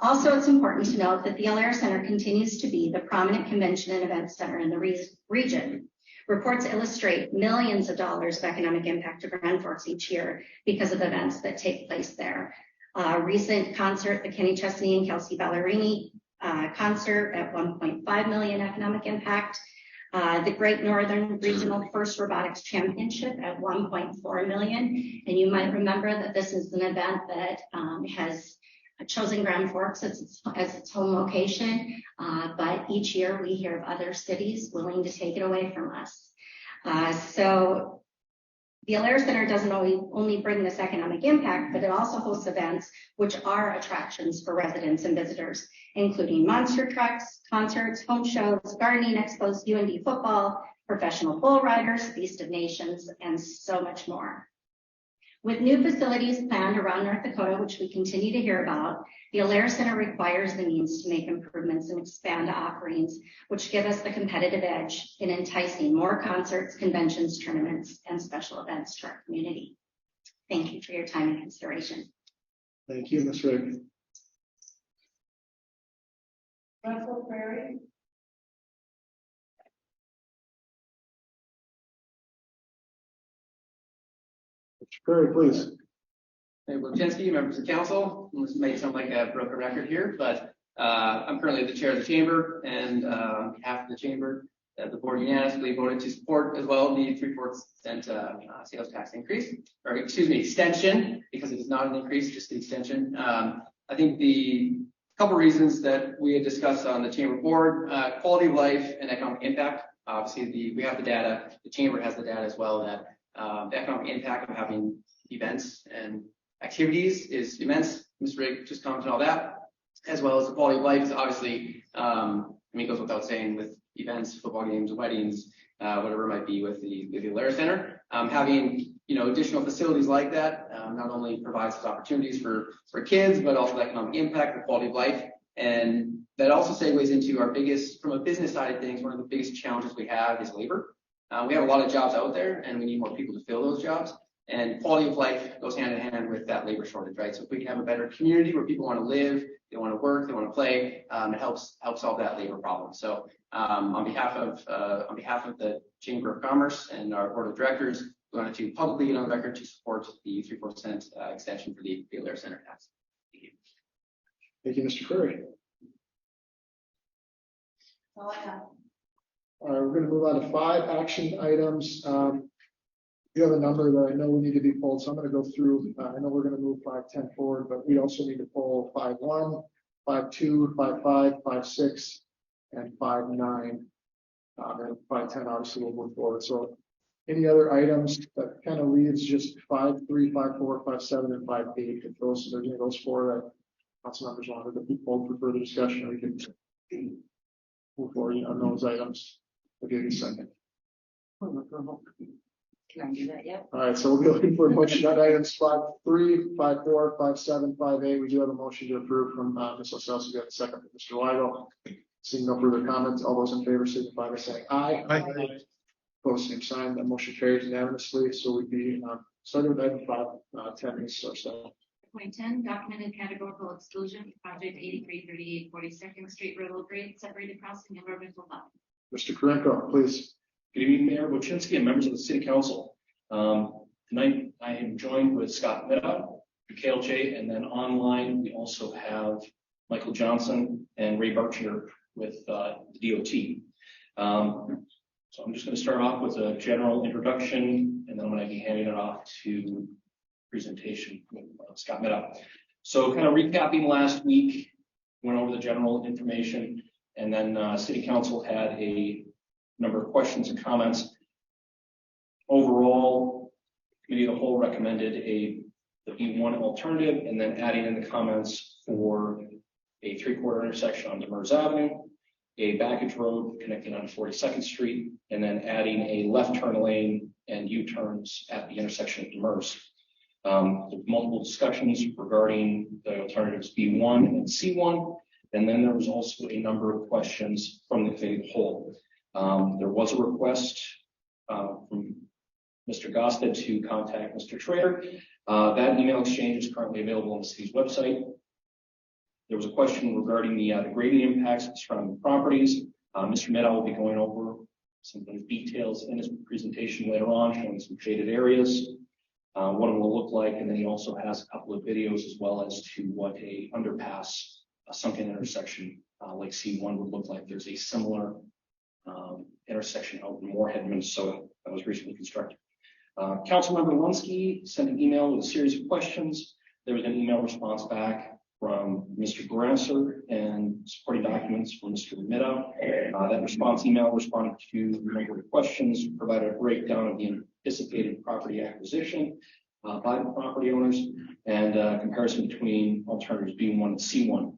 Also, it's important to note that the Alerus Center continues to be the prominent convention and event center in the region. Reports illustrate millions of dollars of economic impact to Grand Forks each year because of events that take place there. Recent concert, the Kenny Chesney and Kelsey Ballerini concert at $1.5 million economic impact. The Great Northern Regional First Robotics Championship at $1.4 million. And you might remember that this is an event that has chosen Grand Forks as its home location, but each year we hear of other cities willing to take it away from us. So the Alerus Center doesn't only bring this economic impact, but it also hosts events which are attractions for residents and visitors, including monster trucks, concerts, home shows, gardening expos, UND football, professional bull riders, Feast of Nations, and so much more. With new facilities planned around North Dakota, which we continue to hear about, the Alerus Center requires the means to make improvements and expand offerings, which give us the competitive edge in enticing more concerts, conventions, tournaments, and special events to our community. Thank you for your time and consideration. Thank you, Ms. Rigg. Russell Prairie. Mr. Perry, please. Mayor Wilczynski, members of council, this may sound like a broken record here, but I'm currently the chair of the chamber, and on behalf of the chamber, the board unanimously voted to support as well the 3/4% sales tax increase, or excuse me, extension, because it is not an increase, just the extension. I think the couple reasons that we had discussed on the chamber board, quality of life and economic impact. Obviously, we have the data, the chamber has the data as well, that the economic impact of having events and activities is immense. Ms. Rigg just commented on that, as well as the quality of life is obviously, it goes without saying with events, football games, weddings, whatever it might be with the Alaris Center. Having, additional facilities like that, not only provides us opportunities for kids, but also the economic impact, the quality of life. And that also segues into our biggest, from a business side of things, one of the biggest challenges we have is labor. We have a lot of jobs out there and we need more people to fill those jobs. And quality of life goes hand in hand with that labor shortage, right? So if we can have a better community where people want to live, they want to work, they want to play, it helps solve that labor problem. So on behalf of the Chamber of Commerce and our board of directors, we wanted to publicly get on the record to support the 3% extension for the Alaris Center tax. Thank you. Thank you, Mr. Curry. All I have. All right, we're going to move on to 5 action items. You have a number that I know we need to be pulled, so I'm going to go through. I know we're going to move 510 forward, but we also need to pull 51, 52, 55, 56, and 59. And 510 obviously will move forward. So any other items that kind of leaves just 53, 54, 57, and 58. If there's any of those 4 that council members wanted to be pulled for further discussion, we can move forward on those items. I'll give you a second. Can I do that yet? All right, so we'll be looking for a motion on items 53, 54, 57, 58. We do have a motion to approve from Ms. Oselsky. We have a second from Mr. Weigel. Seeing no further comments, all those in favor signify by saying aye. Aye. Opposed, same sign. That motion carries unanimously. So we'd be starting with item 510 or so. Point 10, documented categorical exclusion, project 8338 42nd Street Railroad Grade, separated crossing environmental buffer. Mr. Karenko, please. Good evening, Mayor Wilczynski and members of the City Council. Tonight I am joined with Scott Meta, KLJ, and then online we also have Michael Johnson and Ray Barcher with the DOT. So I'm just going to start off with a general introduction, and then I'm going to be handing it off to presentation with Scott Meta. So kind of recapping last week, went over the general information, and then City Council had a number of questions and comments. Overall, Committee of the Whole recommended the B1 alternative, and then adding in the comments for a 3/4 intersection on Demers Avenue, a baggage road connecting on 42nd Street, and then adding a left turn lane and U-turns at the intersection of Demers. There's multiple discussions regarding the alternatives B1 and C1, and then there was also a number of questions from the Committee of the Whole. There was a request from Mr. Gosted to contact Mr. Trader. That email exchange is currently available on the city's website. There was a question regarding the grading impacts of surrounding properties. Mr. Meta will be going over some of those details in his presentation later on, showing some shaded areas, what it will look like, and then he also has a couple of videos as well as to what a underpass, a sunken intersection like C1 would look like. There's a similar intersection out in Moorhead, Minnesota that was recently constructed. Councilmember Lunsky sent an email with a series of questions. There was an email response back from Mr. Grasser and supporting documents from Mr. Mita. That response email responded to a number of questions, provided a breakdown of the anticipated property acquisition by the property owners, and a comparison between alternatives B1 and C1.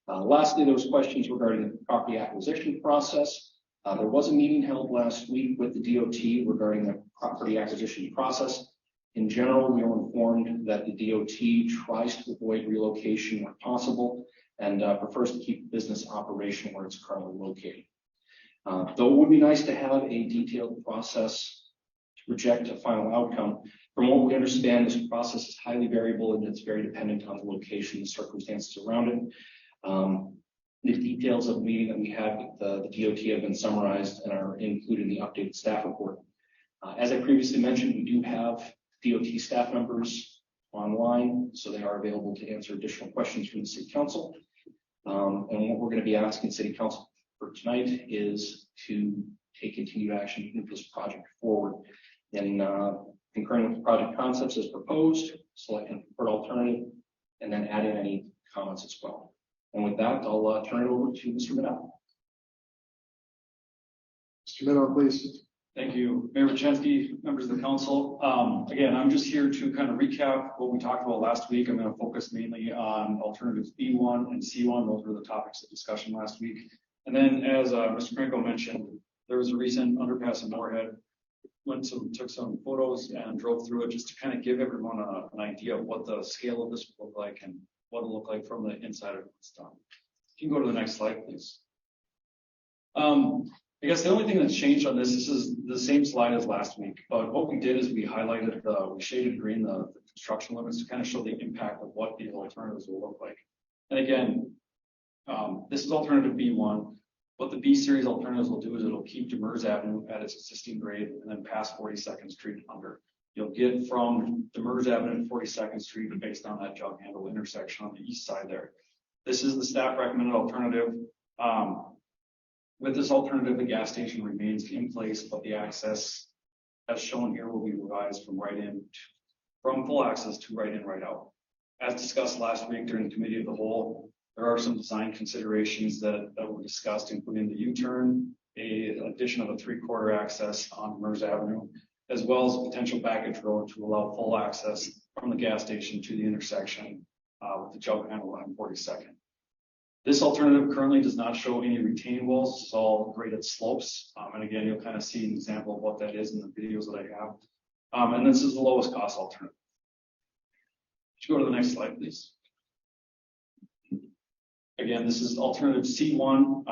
Lastly, there was questions regarding the property acquisition process. There was a meeting held last week with the DOT regarding the property acquisition process. In general, we were informed that the DOT tries to avoid relocation where possible and prefers to keep the business operation where it's currently located. Though it would be nice to have a detailed process project a final outcome. From what we understand, this process is highly variable and it's very dependent on the location and circumstances around it. The details of the meeting that we had with the DOT have been summarized and are included in the updated staff report. As I previously mentioned, we do have DOT staff members online, so they are available to answer additional questions from the City Council. And what we're going to be asking City Council for tonight is to take continued action to move this project forward. And concurring with the project concepts as proposed, selecting a preferred alternative, and then adding any comments as well. And with that, I'll turn it over to Mr. Minow. Mr. Minow, please. Thank you, Mayor Wojciechowski, members of the council. Again, I'm just here to kind of recap what we talked about last week. I'm going to focus mainly on alternatives B1 and C1. Those were the topics of discussion last week. And then, as Mr. Krenko mentioned, there was a recent underpass in Moorhead. Took some photos and drove through it just to kind of give everyone an idea of what the scale of this would look like and what it'll look like from the inside of it's done. You can go to the next slide, please. I guess the only thing that's changed on this is the same slide as last week, but what we did is we highlighted we shaded green the construction limits to kind of show the impact of what the alternatives will look like. And again, this is alternative B1. What the B series alternatives will do is it'll keep Demers Avenue at its existing grade and then past 42nd Street under. You'll get from Demers Avenue to 42nd Street based on that jug handle intersection on the east side there. This is the staff recommended alternative. With this alternative, the gas station remains in place, but the access as shown here will be revised from full access to right in, right out. As discussed last week during the committee of the whole, there are some design considerations that were discussed, including the U-turn, addition of a 3/4 access on Demers Avenue, as well as a potential baggage road to allow full access from the gas station to the intersection with the jug handle on 42nd. This alternative currently does not show any retaining walls. It's all graded slopes. And again, you'll kind of see an example of what that is in the videos that I have. And this is the lowest cost alternative. Could you go to the next slide, please? Again, this is alternative C1.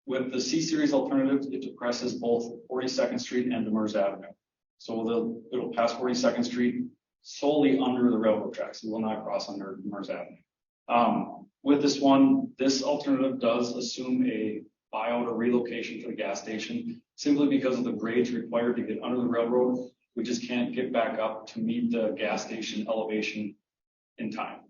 With the C series alternative, it depresses both 42nd Street and Demers Avenue. So it'll pass 42nd Street solely under the railroad tracks. It will not cross under Demers Avenue. With this one, this alternative does assume a buyout or relocation to the gas station simply because of the grades required to get under the railroad. We just can't get back up to meet the gas station elevation in time.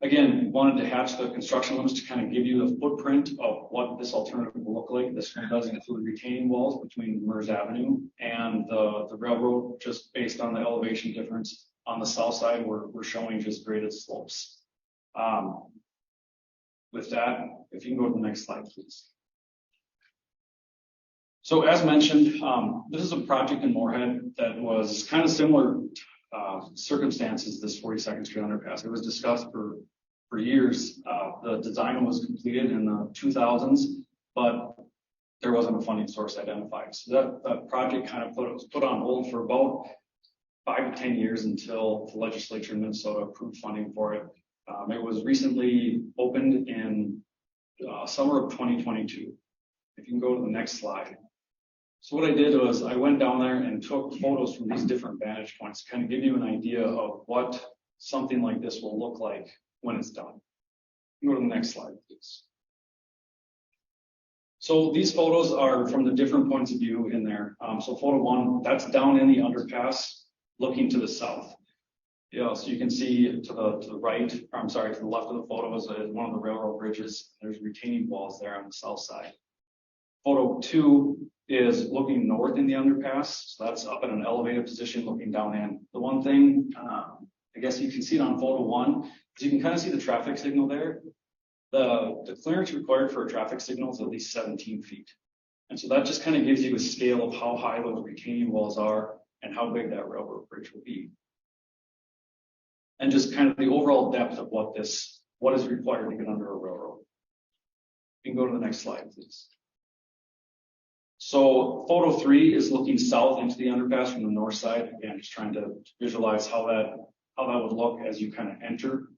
Again, wanted to hatch the construction limits to kind of give you the footprint of what this alternative will look like. This one does include retaining walls between Demers Avenue and the railroad, just based on the elevation difference. On the south side, we're showing just graded slopes. With that, if you can go to the next slide, please. So as mentioned, this is a project in Moorhead that was kind of similar circumstances, this 42nd Street underpass. It was discussed for years. The design was completed in the 2000s, but there wasn't a funding source identified. So that project kind of was put on hold for about 5 to 10 years until the legislature in Minnesota approved funding for it. It was recently opened in summer of 2022. If you can go to the next slide. So what I did was I went down there and took photos from these different vantage points to kind of give you an idea of what something like this will look like when it's done. Go to the next slide, please. So these photos are from the different points of view in there. So photo 1, that's down in the underpass looking to the south. Yeah, so you can see to the right, to the left of the photo is one of the railroad bridges. There's retaining walls there on the south side. Photo 2 is looking north in the underpass. So that's up in an elevated position looking down in. The one thing, I guess you can see it on photo 1, is you can kind of see the traffic signal there. The clearance required for a traffic signal is at least 17 feet. And so that just kind of gives you a scale of how high those retaining walls are and how big that railroad bridge will be. And just kind of the overall depth of what is required to get under a railroad. You can go to the next slide, please. So photo 3 is looking south into the underpass from the north side. Again, just trying to visualize how that would look as you kind of enter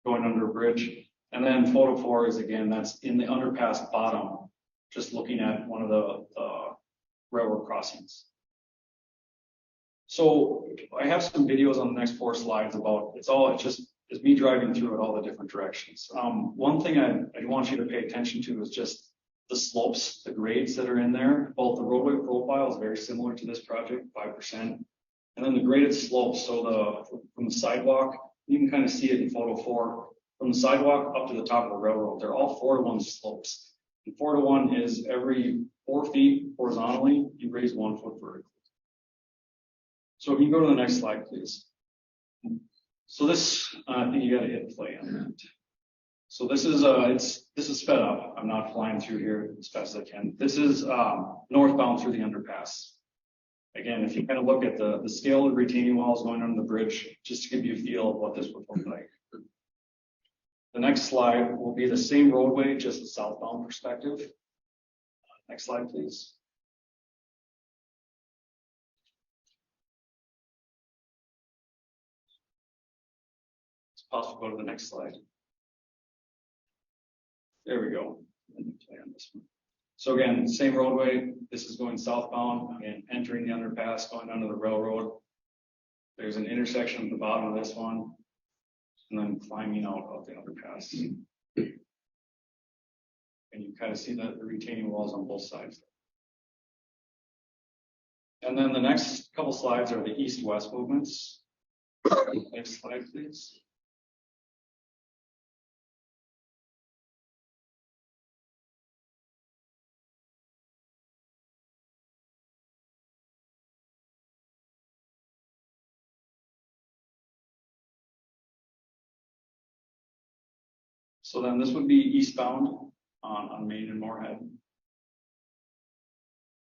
going under a bridge. And then photo 4 is, again, that's in the underpass bottom, just looking at one of the railroad railroad crossings. So I have some videos on the next 4 slides about, it's me driving through it all the different directions. One thing I want you to pay attention to is just the slopes, the grades that are in there. Both the roadway profile is very similar to this project, 5%. And then the graded slopes, so from the sidewalk, you can kind of see it in photo 4. From the sidewalk up to the top of the railroad, they're all 4-to-1 slopes. And 4-to-1 is every 4 feet horizontally, you raise 1 foot vertically. So if you go to the next slide, please. So this, I think you got to hit play on that. So this is sped up. I'm not flying through here as fast as I can. This is northbound through the underpass. Again, if you kind of look at the scale of the retaining walls going under the bridge, just to give you a feel of what this would look like. The next slide will be the same roadway, just the southbound perspective. Next slide, please. It's possible to go to the next slide. There we go. Play on this one. So again, same roadway. This is going southbound, again, entering the underpass, going under the railroad. There's an intersection at the bottom of this one, and then climbing out of the underpass. And you kind of see the retaining walls on both sides. And then the next couple slides are the east-west movements. Next slide, please. So then this would be eastbound on Main and Moorhead.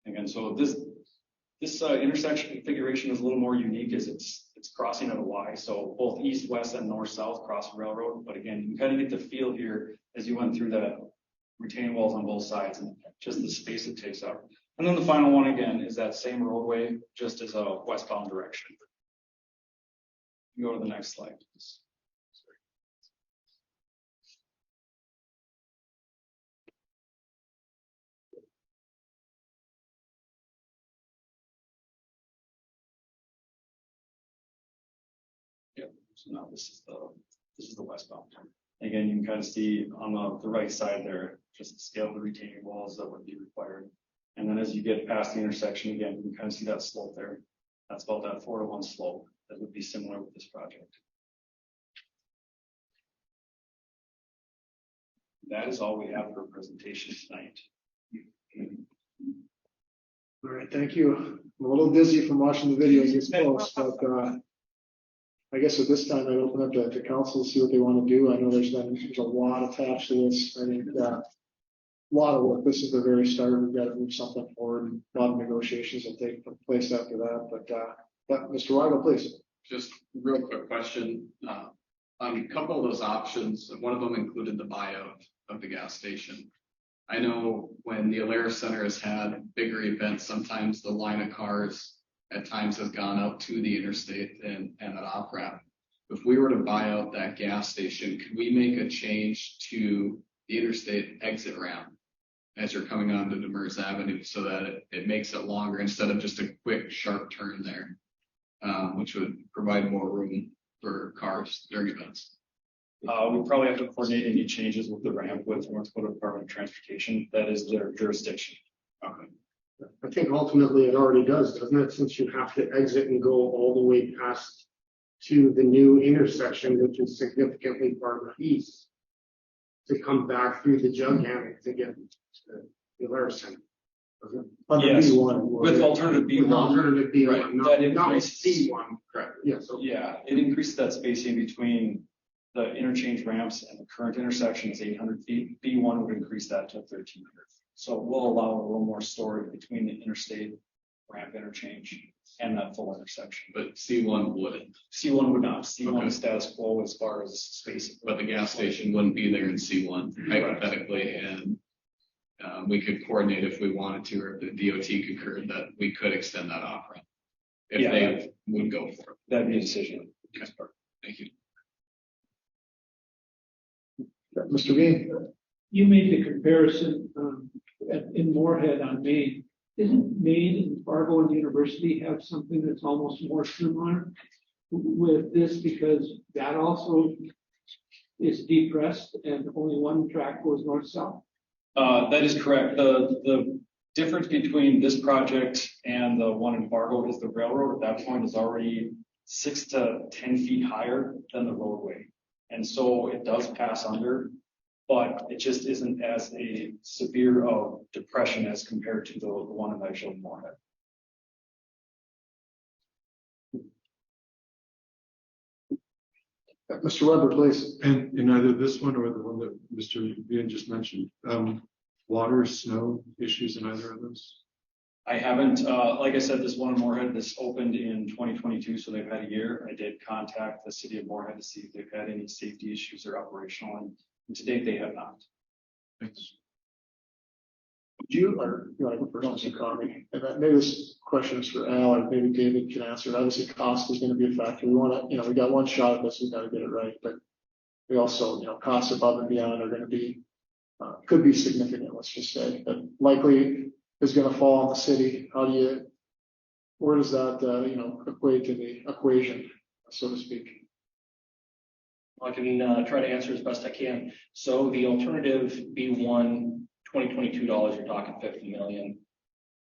Again, so this intersection configuration is a little more unique as it's crossing at a Y. So both east, west, and north, south cross the railroad. But again, you can kind of get the feel here as you went through the retaining walls on both sides and just the space it takes up. And then the final one again is that same roadway, just as a westbound direction. Go to the next slide, please. So now this is the westbound. Again, you can kind of see on the right side there, just the scale of the retaining walls that would be required. And then as you get past the intersection, again, you can kind of see that slope there. That's about that 4-to-1 slope that would be similar with this project. That is all we have for presentation tonight. All right, thank you. I'm a little dizzy from watching the videos, I suppose, but I guess at this time I'd open up to council to see what they want to do. I know there's a lot attached to this. I think a lot of work. This is the very start. We've got to move something forward. A lot of negotiations will take place after that. But yeah, Mr. Weigel, please. Just real quick question. On a couple of those options, one of them included the buyout of the gas station. I know when the Alaris Center has had bigger events, sometimes the line of cars at times has gone up to the interstate and an off ramp. If we were to buy out that gas station, could we make a change to the interstate exit ramp as you're coming onto Demers Avenue so that it makes it longer instead of just a quick sharp turn there, which would provide more room for cars during events? We probably have to coordinate any changes with the ramp with North Dakota Department of Transportation. That is their jurisdiction. Okay. I think ultimately it already does, doesn't it? Since you have to exit and go all the way past to the new intersection, which is significantly farther east, to come back through the jug hammock to get to the Alaris Center. Yes, B1, with alternative B1. With alternative B1, Right. not with C1. Correct. Yes. Yeah, it increases that spacing between the interchange ramps and the current intersection is 800 feet. B1 would increase that to 1,300. So we'll allow a little more storage between the interstate ramp interchange and that full intersection. But C1 wouldn't. C1 would not. C1 Okay. is status quo as far as space. But the gas station wouldn't be there in C1 hypothetically, and we could coordinate if we wanted to, or if the DOT concurred that we could extend that off ramp if they would go for it. That'd be a decision. Okay. Thank you. Mr. Bean. You made the comparison in Moorhead on Main Isn't Maine and Fargo and University have something that's almost more similar with this because that also is depressed and only one track goes north-south? That is correct. The difference between this project and the one in Fargo is the railroad at that point is already 6 to 10 feet higher than the roadway. And so it does pass under, but it just isn't as a severe of depression as compared to the one that I showed Moorhead. Mr. Weber, please. And in either this one or the one that Mr. Vian just mentioned, water, snow issues in either of those? I haven't, like I said, this one in Moorhead, this opened in 2022, so they've had a year. I did contact the city of Moorhead to see if they've had any safety issues or operational, and to date, they have not. Thanks. You want to go first, Mr. Conley? And maybe this question is for Al, or maybe David can answer it. Obviously, cost is going to be a factor. We want to, we got one shot at this. We've got to get it right, but we also, costs above and beyond are going to be, could be significant. Let's just say that likely is going to fall on the city. Where does that, equate to the equation, so to speak? I can try to answer as best I can. So the alternative B1 2022 you're talking 50 million.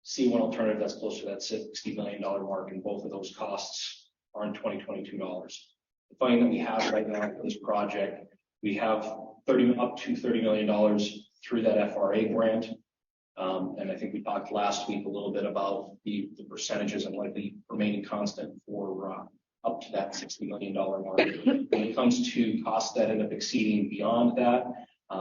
C1 alternative, that's closer to that $60 million mark, and both of those costs are in 2022 dollars. The funding that we have right now for this project, we have up to $30 million through that FRA grant. And I think we talked last week a little bit about the percentages and likely remaining constant for up to that $60 million mark. When it comes to costs that end up exceeding beyond that,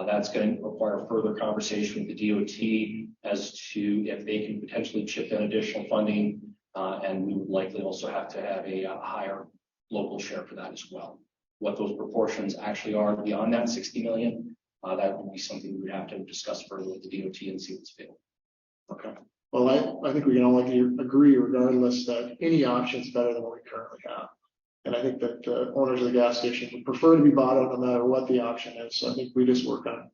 that's going to require further conversation with the DOT as to if they can potentially chip in additional funding, and we would likely also have to have a higher local share for that as well. What those proportions actually are beyond that 60 million, that would be something we would have to discuss further with the DOT and see what's available. Okay. Well, I think we can all agree regardless that any option is better than what we currently have. And I think that owners of the gas station would prefer to be bought out no matter what the option is. So I think we just work on,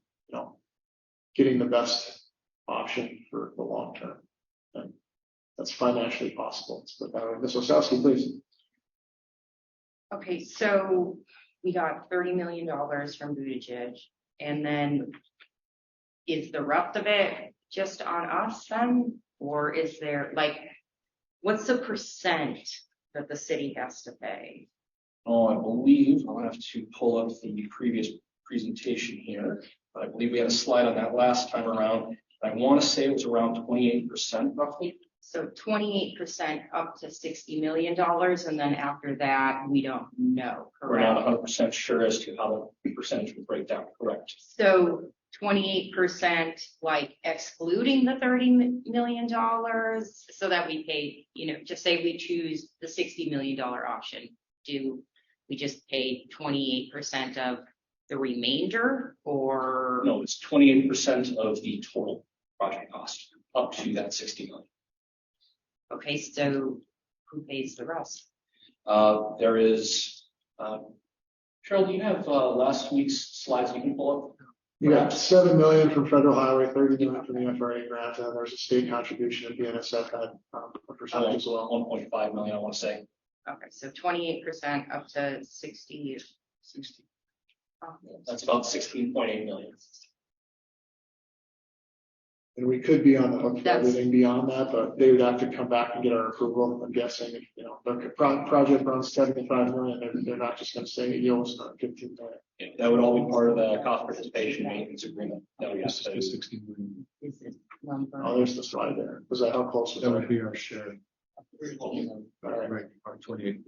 getting the best option for the long term. And that's financially possible. Let's put that way. Ms. Osowski, please. Okay, so we got $30 million from Buttigieg, and then is the rest of it just on us then? Or is there what's the percent that the city has to pay? Oh, I believe I'll have to pull up the previous presentation here, but I believe we had a slide on that last time around. I want to say it was around 28% roughly. So 28% up to $60 million, and then after that, we don't know, We're correct? not 100% sure as to how the percentage would break down, correct? So 28%, excluding the $30 million, so that we pay, just say we choose the $60 million option. Do we just pay 28% of the remainder, or? No, it's 28% of the total project cost up to that 60 million. Okay, so who pays the rest? There is, Cheryl, do you have last week's slides you can pull up? You got $7 million from federal highway, $30 million from the FRA grant, and there's a state contribution of BNSF had a percentage as well. 1.5 million, I want to say. Okay, so 28% up to 60. That's about 16.8 million. And we could be on the hook for That's- everything beyond that, but they would have to come back and get our approval. I'm guessing, if, the project runs 75 million, they're not just going to say, it's not 15 million. Yeah, that would all be part of the cost participation maintenance agreement that we have to do. 60 million. Is it number? Oh, there's the slide there. Was that how close was That that? would be our share. All right. Right, our 28%.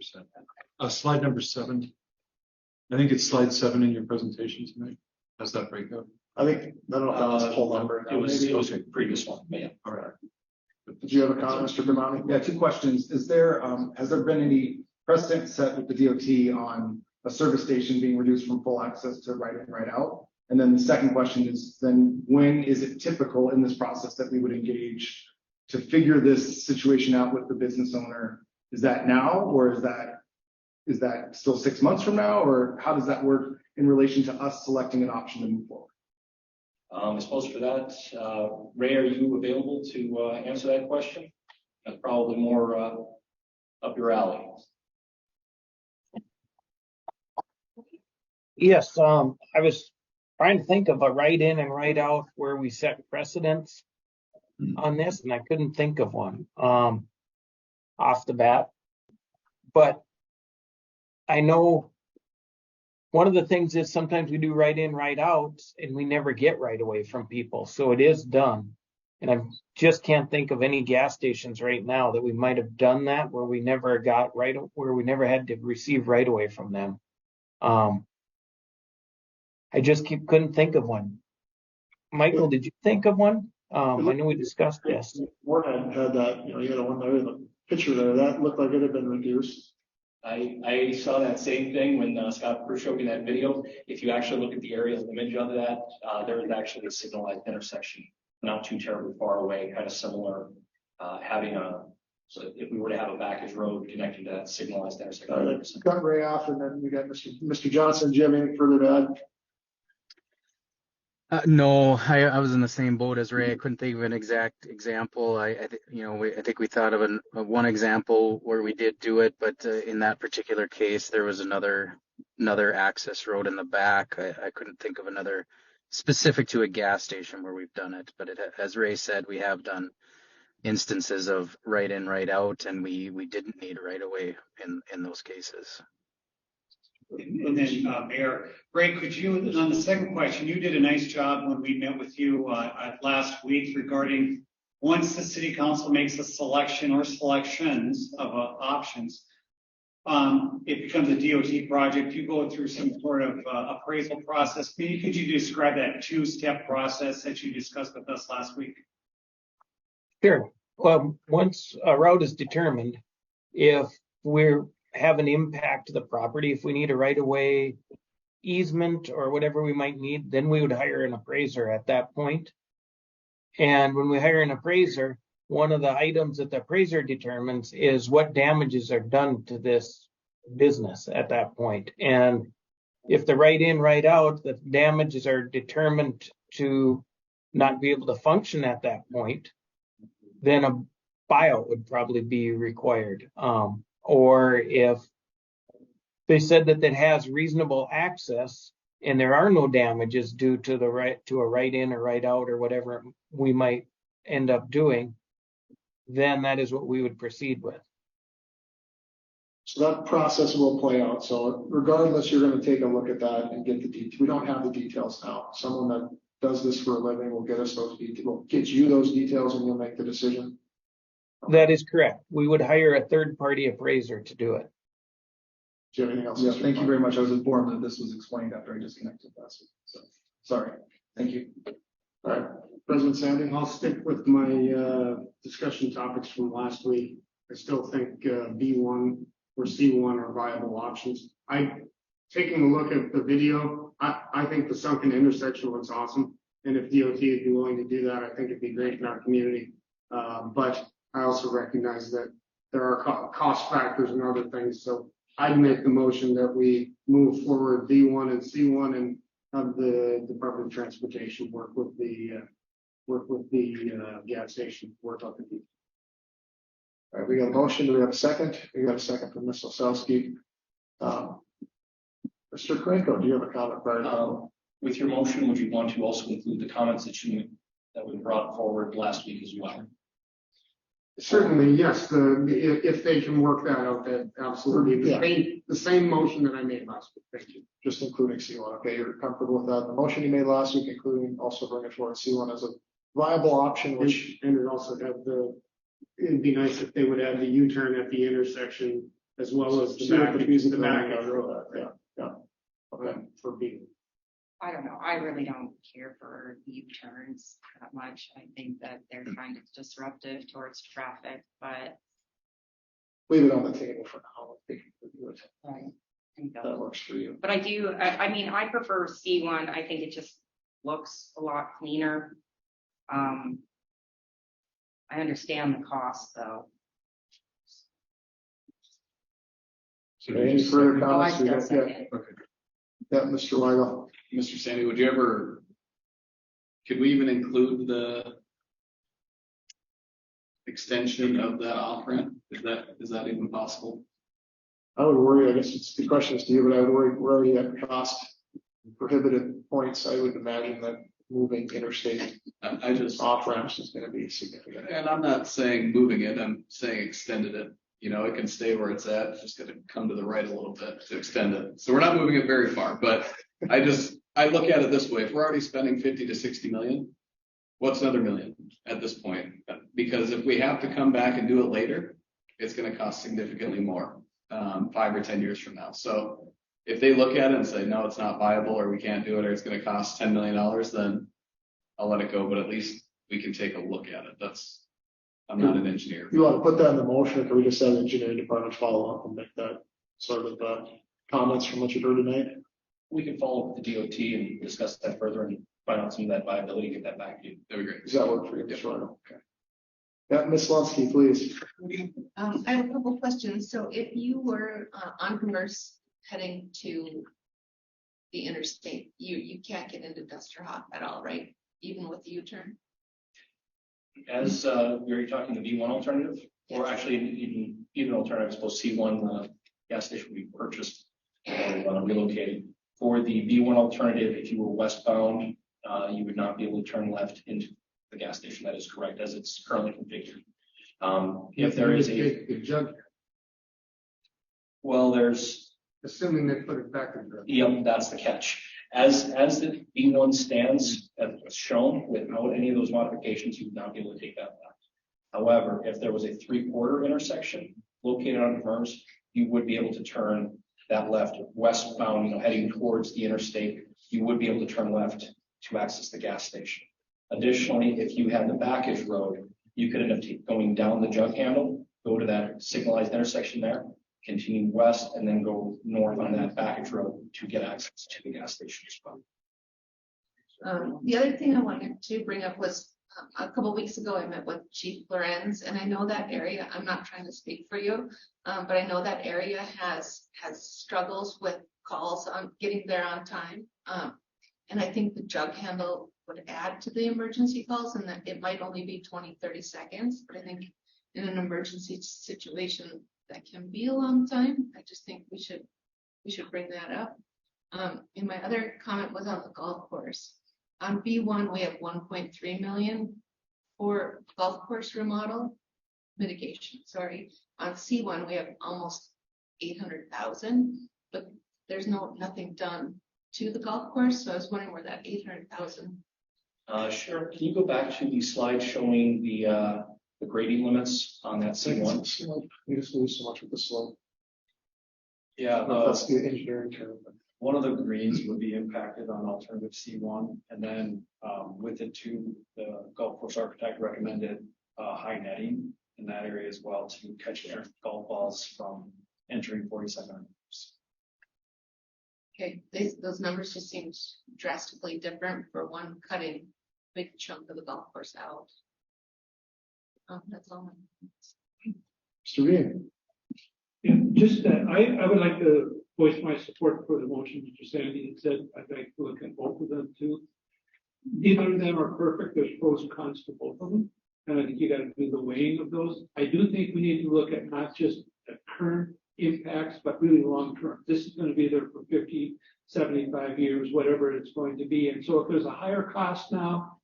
Slide number 7. I think it's slide 7 in your presentation tonight. How's that breakout? I think, I don't know if that was a full number. It was Maybe. a previous one, but yeah. All right. Did you have a comment, Mr. Damani? Yeah, 2 questions. Has there been any precedent set with the DOT on a service station being reduced from full access to right in, right out? And then the second question is, then when is it typical in this process that we would engage to figure this situation out with the business owner? Is that now, or is that still 6 months from now, or how does that work in relation to us selecting an option to move forward? I suppose for that, Ray, are you available to answer that question? That's probably more up your alley. Yes, I was trying to think of a right in and right out where we set precedents on this, and I couldn't think of one off the bat. But I know one of the things is sometimes we do right in, right out, and we never get right away from people. So it is done. And I just can't think of any gas stations right now that we might have done that where we never got right, where we never had to receive right away from them. I just couldn't think of one. Michael, did you think of one? I know we discussed this. Warhead had that, you had one there in the picture there, that looked like it had been reduced. I saw that same thing when Scott first showed me that video. If you actually look at the aerial image of that, there is actually a signalized intersection, not too terribly far away, kind of similar, so if we were to have a backage road connecting to that signalized intersection. Cut Ray off, and then we got Mr. Johnson. Do you have anything further to add? No, I was in the same boat as Ray. I couldn't think of an exact example. I think we thought of one example where we did do it, but in that particular case, there was another access road in the back. I couldn't think of another specific to a gas station where we've done it. But as Ray said, we have done instances of right in, right out, and we didn't need right away in those cases. And then, Mayor, Ray, could you, on the second question, you did a nice job when we met with you last week regarding once the city council makes a selection or selections of options, it becomes a DOT project. You go through some sort of appraisal process. Could you describe that two-step process that you discussed with us last week? Sure. Well, once a route is determined, if we're have an impact to the property, if we need a right-of-way easement or whatever we might need, then we would hire an appraiser at that point. And when we hire an appraiser, one of the items that the appraiser determines is what damages are done to this business at that point. And if the right in, right out, the damages are determined to not be able to function at that point, then a buyout would probably be required. Or if they said that it has reasonable access and there are no damages due to a right in or right out or whatever we might end up doing, then that is what we would proceed with. So that process will play out. So regardless, you're going to take a look at that and get the details. We don't have the details now. Someone that does this for a living will get us those details. Will get you those details, and you'll make the decision. That is correct. We would hire a third-party appraiser to do it. Do you have anything else? Yeah, thank you very much. I was informed that this was explained after I disconnected last week. So sorry. Thank you. All right, President Sandy. I'll stick with my discussion topics from last week. I still think B1 or C1 are viable options. Taking a look at the video, I think the sunken intersection looks awesome. And if DOT would be willing to do that, I think it'd be great in our community. But I also recognize that there are cost factors and other things. So I'd make the motion that we move forward B1 and C1 and have the Department of Transportation work with the gas station, work on the details. All right, we got a motion. Do we have a second? We got a second from Ms. Osowski. Mr. Krenko, do you have a comment? With your motion, would you want to also include the comments that we brought forward last week as well? Certainly, yes. If they can work that out, that absolutely the same motion that I made last week. Thank you. Just including C1. Okay, you're comfortable with that. The motion you made last week, including also bringing forward C1 as a viable option, which and it also have it'd be nice if they would add the U-turn at the intersection as well as the back road. Yeah. Okay. For B. I don't know. I really don't care for U-turns that much. I think that they're kind of disruptive towards traffic, but leave it on the table for now. I think right. That works for you. But I prefer C1. I think it just looks a lot cleaner. I understand the cost though. So any further comments? Okay. Yeah, Mr. Weigel. Mr. Sandy, would you ever could we even include the extension of that off ramp? Is that even possible? I would worry, I guess it's the question is to you, but I would worry, we're already at cost prohibitive points. I would imagine that moving interstate I just off ramps is gonna be significant. And I'm not saying moving it, I'm saying extended it. You know, it can stay where it's at, it's just gonna come to the right a little bit to extend it. So we're not moving it very far, but I look at it this way, if we're already spending 50 to 60 million, what's another million at this point? Because if we have to come back and do it later, it's gonna cost significantly more, 5 or 10 years from now. So if they look at it and say, no, it's not viable, or we can't do it, or it's gonna cost $10 million, then I'll let it go, but at least we can take a look at it. I'm not an engineer. You want to put that in the motion, or can we just have the engineering department follow up and make that sort of comments from what you heard tonight? We can follow up with the DOT and discuss that further and find out some of that viability, get that back to you. That'd be great. Does that work for you? Sure. Okay. Yeah, Ms. Lunsky, please. I have a couple questions. So if you were on Commerce heading to the interstate, you can't get into Dusterhoff at all, right? Even with the U-turn? As we're talking the B1 alternative, or actually even alternative, I suppose C1 gas station we purchased or relocated. For the B1 alternative, if you were westbound, you would not be able to turn left into the gas station. That is correct, as it's currently configured. If there is the jug, well, there's assuming they put it back in there. Yep, that's the catch. As the B1 stands, as shown, without any of those modifications, you would not be able to take that left. However, if there was a 3/4 intersection located on Demers, you would be able to turn that left westbound, heading towards the interstate. You would be able to turn left to access the gas station. Additionally, if you had the backage road, you could end up going down the jug handle, go to that signalized intersection there, continue west, and then go north on that backage road to get access to the gas station as well. The other thing I wanted to bring up was a couple of weeks ago, I met with Chief Lorenz, and I know that area, I'm not trying to speak for you, but I know that area has struggles with calls on getting there on time. And I think the jug handle would add to the emergency calls, and that it might only be 20, 30 seconds, but I think in an emergency situation, that can be a long time. I just think we should bring that up. And my other comment was on the golf course. On B1, we have 1.3 million for golf course remodel mitigation. Sorry. On C1, we have almost 800,000, but there's nothing done to the golf course. So I was wondering where that 800,000. Sure. Can you go back to the slide showing the grading limits on that C1? You just lose so much with the slope. Yeah, That's the engineering term. one of the greens would be impacted on alternative C1, and then with it too, the golf course architect recommended high netting in that area as well to catch errant golf balls from entering 47. Okay, those numbers just seem drastically different for one cutting a big chunk of the golf course out. That's all. Mr. Bean. Yeah, just that I would like to voice my support for the motion Mr. Sandy had said. I'd like to look at both of them too. Neither of them are perfect. There's pros and cons to both of them. And I think you got to do the weighing of those. I do think we need to look at not just the current impacts, but really long term. This is going to be there for 50, 75 years, whatever it's going to be. And so if there's a higher cost now,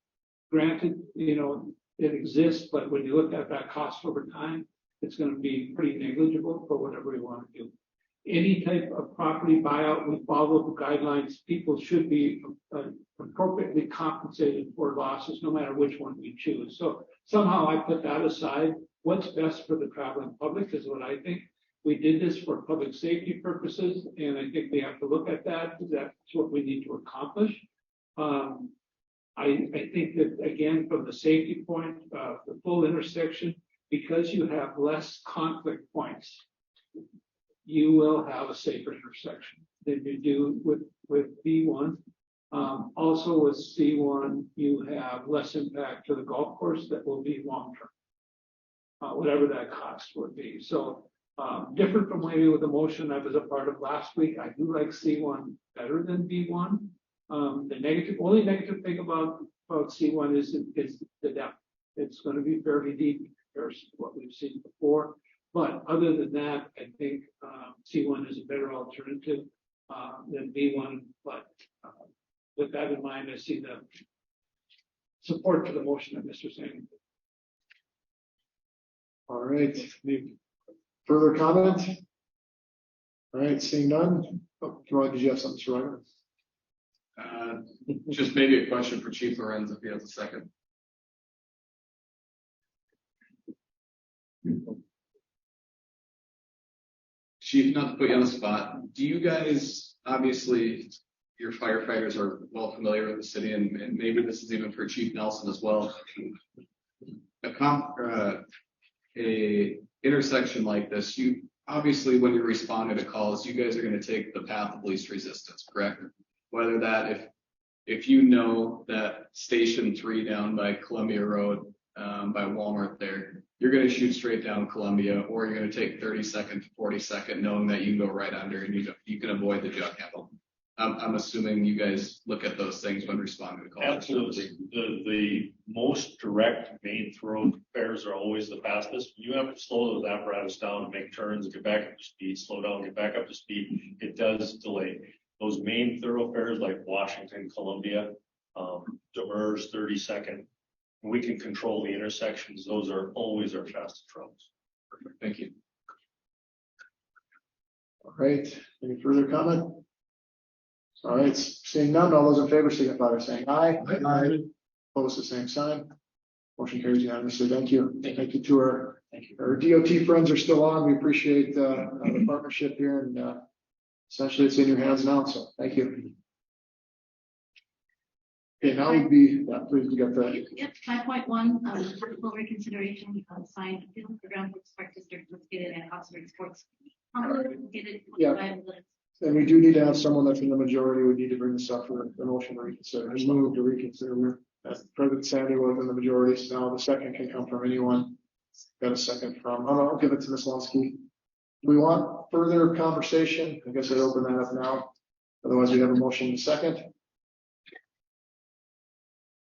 granted, it exists, but when you look at that cost over time, it's going to be pretty negligible for whatever we want to do. Any type of property buyout, we follow the guidelines. People should be appropriately compensated for losses, no matter which one we choose. So somehow I put that aside. What's best for the traveling public is what I think. We did this for public safety purposes, and I think we have to look at that. That's what we need to accomplish. I think that, again, from the safety point, the full intersection, because you have less conflict points, you will have a safer intersection than you do with B1. Also with C1, you have less impact to the golf course that will be long-term, whatever that cost would be. So different from maybe with the motion I was a part of last week, I do like C1 better than B1. The only negative thing about about C1 is the depth. It's going to be fairly deep in comparison to what we've seen before. But other than that, I think C1 is a better alternative than B1. But with that in mind, I see the support for the motion that Mr. Sandy. All right. Any further comment? All right, seeing none. Oh, Roy, did you have something to write? Just maybe a question for Chief Lorenz if he has a second. Chief, not to put you on the spot, do you guys, obviously, your firefighters are well familiar with the city, and maybe this is even for Chief Nelson as well. A intersection like this, you obviously, when you're responding to calls, you guys are going to take the path of least resistance, correct? Whether that if you know that Station 3 down by Columbia Road, by Walmart there, you're going to shoot straight down Columbia, or you're going to take 32nd to 42nd, knowing that you can go right under and you can avoid the jug handle. I'm assuming you guys look at those things when responding to calls. Absolutely. The most direct main thoroughfares are always the fastest. You have to slow those apparatus down and make turns, get back up to speed, slow down, get back up to speed. It does delay. Those main thoroughfares like Washington, Columbia, Demers, 32nd, we can control the intersections. Those are always our fastest routes. Perfect. Thank you. All right. Any further comment? All right. Seeing none, all those in favor signify by saying aye. Aye. Opposed, the same sign. Motion carries unanimously. Thank you. Thank you to our DOT friends are still on. We appreciate the partnership here, and essentially it's in your hands now. So thank you. Okay, now would be, please, you got that. Yep, 5.1, full reconsideration of signed appeal for Grand Forks Park District located at Oxford Sports. Yeah. And we do need to have someone that's in the majority. We need to bring this up for the motion to reconsider. I move to reconsider. President Sandy was in the majority, so now the second can come from anyone. Got a second from, I'll give it to Ms. Lonsky. We want further conversation. I guess I open that up now. Otherwise, we have a motion in a second.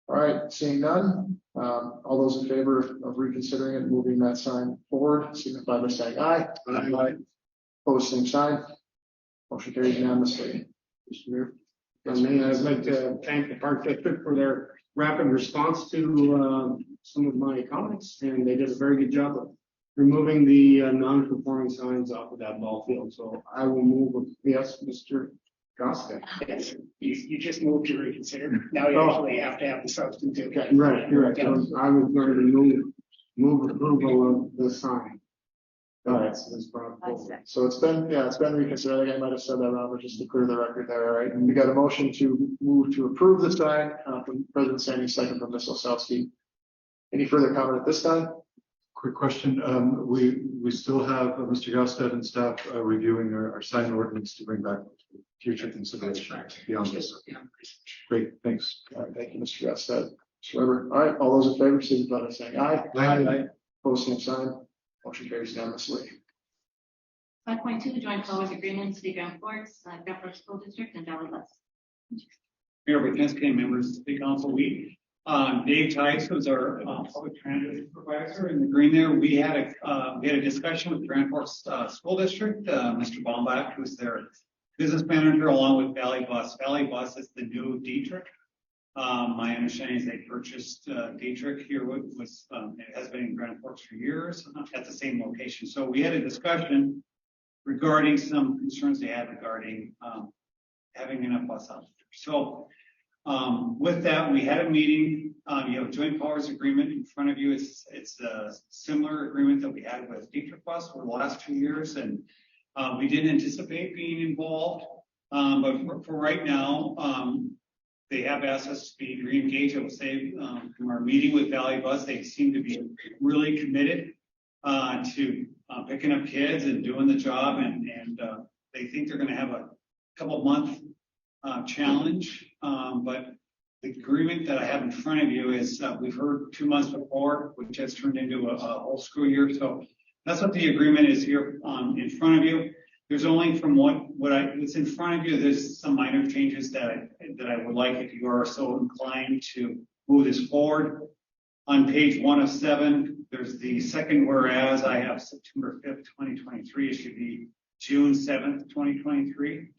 All right, seeing none, all those in favor of reconsidering and moving that sign forward, signify by saying aye. Aye. Opposed, same sign. Motion carries unanimously. Mr. Mayor, I'd like to thank the Park District for their rapid response to some of my comments, and they did a very good job of removing the non-conforming signs off of that ball field. So I will move with, yes, Mr. Costa. Yes, you just moved to reconsider. Now you actually have to have the substantive. Okay, right, you're right. I was going to move approval of the sign. All right. So it's been reconsidered. I think I might have said that wrong, but just to clear the record there. All right. And we got a motion to move to approve the sign from President Sandy, second from Ms. Osowski. Any further comment at this time? Quick question. We still have Mr. Gostad and staff reviewing our sign ordinance to bring back future consideration beyond this. Great, thanks. All right, thank you, Mr. Gostad. Mr. Weber. All right, all those in favor, signify by saying aye. Aye. Opposed, same sign. Motion carries unanimously. 5.2, joint powers agreement, City Grand Forks, Grand Forks School District, and Valley West. Mayor Witness, members of the City Council, Dave Tice was our public transit supervisor in the green there. We had a discussion with Grand Forks School District, Mr. Baumbach, who's their business manager, along with Valley Bus. Valley Bus is the new Dietrich. My understanding is they purchased Dietrich here it has been in Grand Forks for years at the same location. So we had a discussion regarding some concerns they had regarding having enough bus out there. So with that, we had a meeting. You have a joint powers agreement in front of you. It's a similar agreement that we had with Dietrich Bus for the last 2 years, and we didn't anticipate being involved. But for right now, they have asked us to be re-engaged. I would say from our meeting with Valley Bus, they seem to be really committed to picking up kids and doing the job, and they think they're going to have a couple month challenge. But the agreement that I have in front of you is we've heard 2 months before, which has turned into a whole school year. So that's what the agreement is here in front of you. There's only from what's in front of you, there's some minor changes that I would like, if you are so inclined, to move this forward. On page 1 of 7, there's the second whereas. I have September 5th, 2023. It should be June 7th, 2023.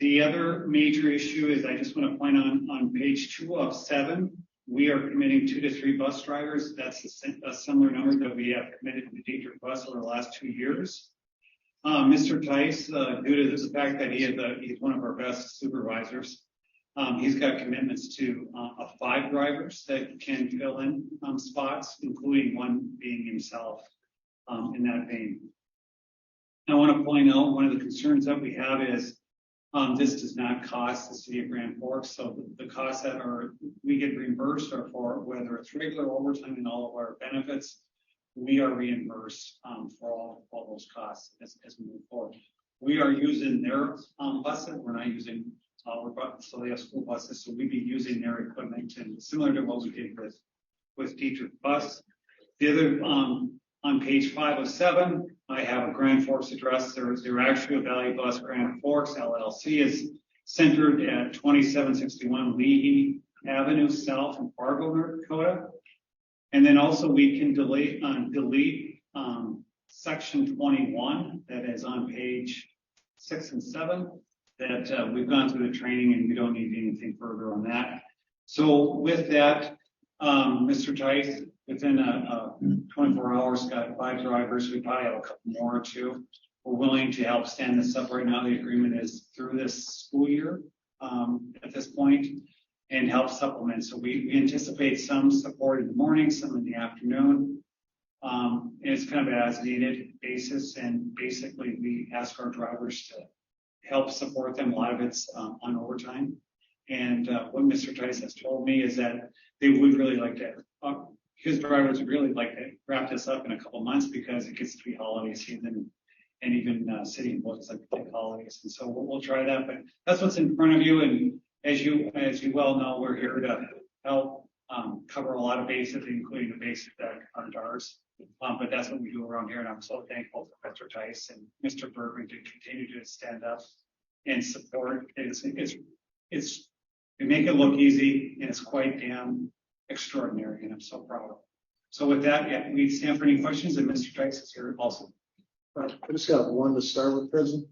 The other major issue is I just want to point on page 2 of 7, we are committing 2 to 3 bus drivers. That's a similar number that we have committed to Dietrich Bus over the last 2 years. Mr. Tice, due to the fact that he's one of our best supervisors, he's got commitments to 5 drivers that can fill in spots, including one being himself in that vein. I want to point out one of the concerns that we have is this does not cost the city of Grand Forks. So the costs that we get reimbursed are for whether it's regular overtime and all of our benefits, we are reimbursed for all those costs as we move forward. We are using their buses. We're not using our buses, so they have school buses. So we'd be using their equipment, and similar to what we did with Dietrich Bus. The other on page 5 of 7, I have a Grand Forks address. They're actually a Valley Bus Grand Forks LLC is centered at 2761 Leahy Avenue South in Fargo, North Dakota. And then also we can delete section 21 that is on page 6 and 7 that we've gone through the training and we don't need anything further on that. So with that, Mr. Tice, within 24 hours, got 5 drivers. We probably have a couple more or 2. We're willing to help stand this up right now. The agreement is through this school year at this point and help supplement. So we anticipate some support in the morning, some in the afternoon. And it's kind of an as needed basis. And basically we ask our drivers to help support them. A lot of it's on overtime. And what Mr. Tice has told me is that they would really like to, his drivers would really like to wrap this up in a couple months because it gets to be holiday season and even city books like holidays. And so we'll try that, but that's what's in front of you. And as you well know, we're here to help cover a lot of bases, including the bases that aren't ours. But that's what we do around here. And I'm so thankful for Mr. Tice and Mr. Bergman to continue to stand up and support. We make it look easy and it's quite damn extraordinary. And I'm so proud of it. So with that, yeah, we stand for any questions, and Mr. Tice is here also. I just got one to start with, President.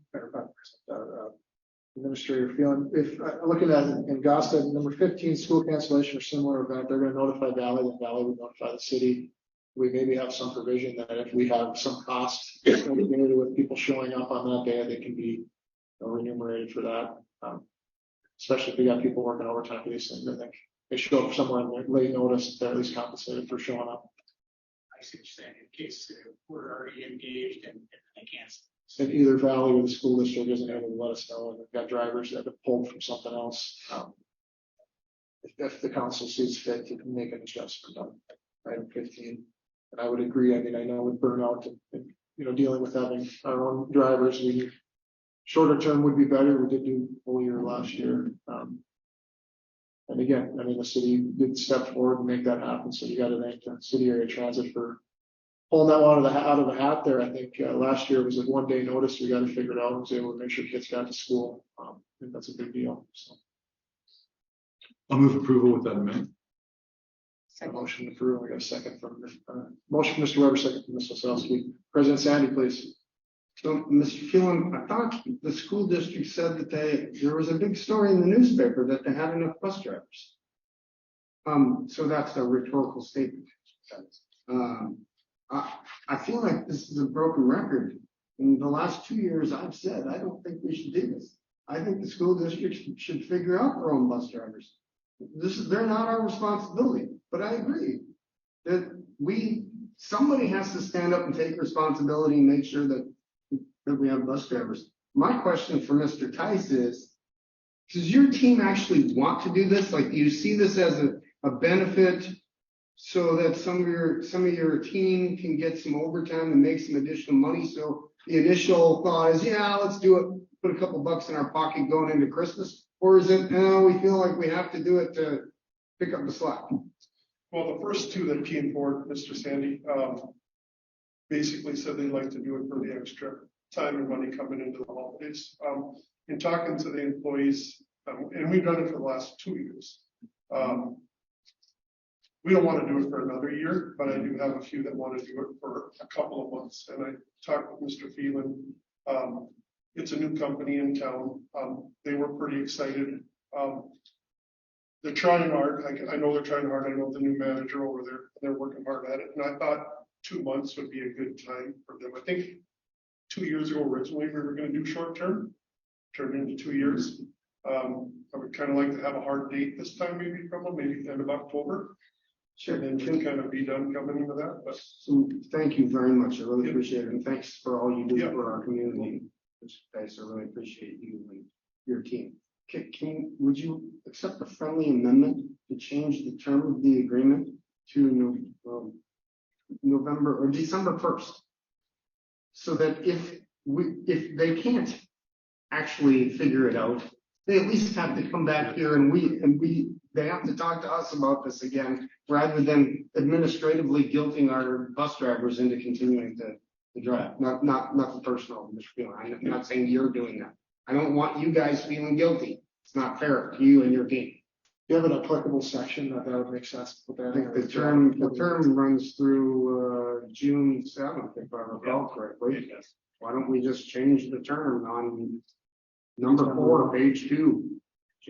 Administrator feeling. If looking at it in Gosta, number 15, school cancellation or similar event, they're going to notify Valley, then Valley will notify the city. We maybe have some provision that if we have some costs associated with people showing up on that day, they can be remunerated for that. Especially if we got people working overtime for these things. I think they show up somewhere in their late notice, they're at least compensated for showing up. I see what you're saying. In case we're already engaged and they can't. If either Valley or the school district isn't able to let us know, and we've got drivers that have pulled from something else, if the council sees fit to make an adjustment on item 15. And I would agree. I mean, I know with burnout and dealing with having our own drivers, shorter term would be better. We did do full year last year. And again, I mean, the city did step forward and make that happen. So you got to thank the city area transit for pulling that one out of the hat there. I think last year was a 1-day notice. We got to figure it out and was able to make sure kids got to school. I think that's a big deal. So I'll move approval with that amendment. Motion to approve. We got a second from motion from Mr. Weber, second from Ms. Osowski. President Sandy, please. So, Mr. Phelan, I thought the school district said that there was a big story in the newspaper that they had enough bus drivers. So that's a rhetorical statement. I feel like this is a broken record. In the last 2 years, I've said I don't think we should do this. I think the school district should figure out their own bus drivers. They're not our responsibility. But I agree that somebody has to stand up and take responsibility and make sure that we have bus drivers. My question for Mr. Tice is, does your team actually want to do this? Like, do you see this as a benefit so that some of your team can get some overtime and make some additional money? So the initial thought is, yeah, let's do it, put a couple bucks in our pocket going into Christmas. Or is it, no, we feel like we have to do it to pick up the slack? Well, the first 2 that came forward, Mr. Sandy, basically said they'd like to do it for the extra time and money coming into the holidays. In talking to the employees, And we've done it for the last 2 years. We don't want to do it for another year, but I do have a few that want to do it for a couple of months. And I talked with Mr. Phelan. It's a new company in town. They were pretty excited. They're trying hard. I know they're trying hard. I know the new manager over there, they're working hard at it. And I thought 2 months would be a good time for them. I think 2 years ago, originally, we were going to do short term, turned into 2 years. I would kind of like to have a hard date this time, maybe from them, maybe the end of October. Sure. And then we can kind of be done coming into that, but. So thank you very much. I really appreciate it. And thanks for all you do for our community. Guys, I really appreciate you and your team. Would you accept a friendly amendment to change the term of the agreement to November or December 1st? So that if they can't actually figure it out, they at least have to come back here and they have to talk to us about this again, rather than administratively guilting our bus drivers into continuing to drive. Not the personal, Mr. Phelan. I'm not saying you're doing that. I don't want you guys feeling guilty. It's not fair to you and your team. You have an applicable section that would make sense. I think the term runs through June 7th, if I recall correctly. Why don't we just change the term on number 4, page 2?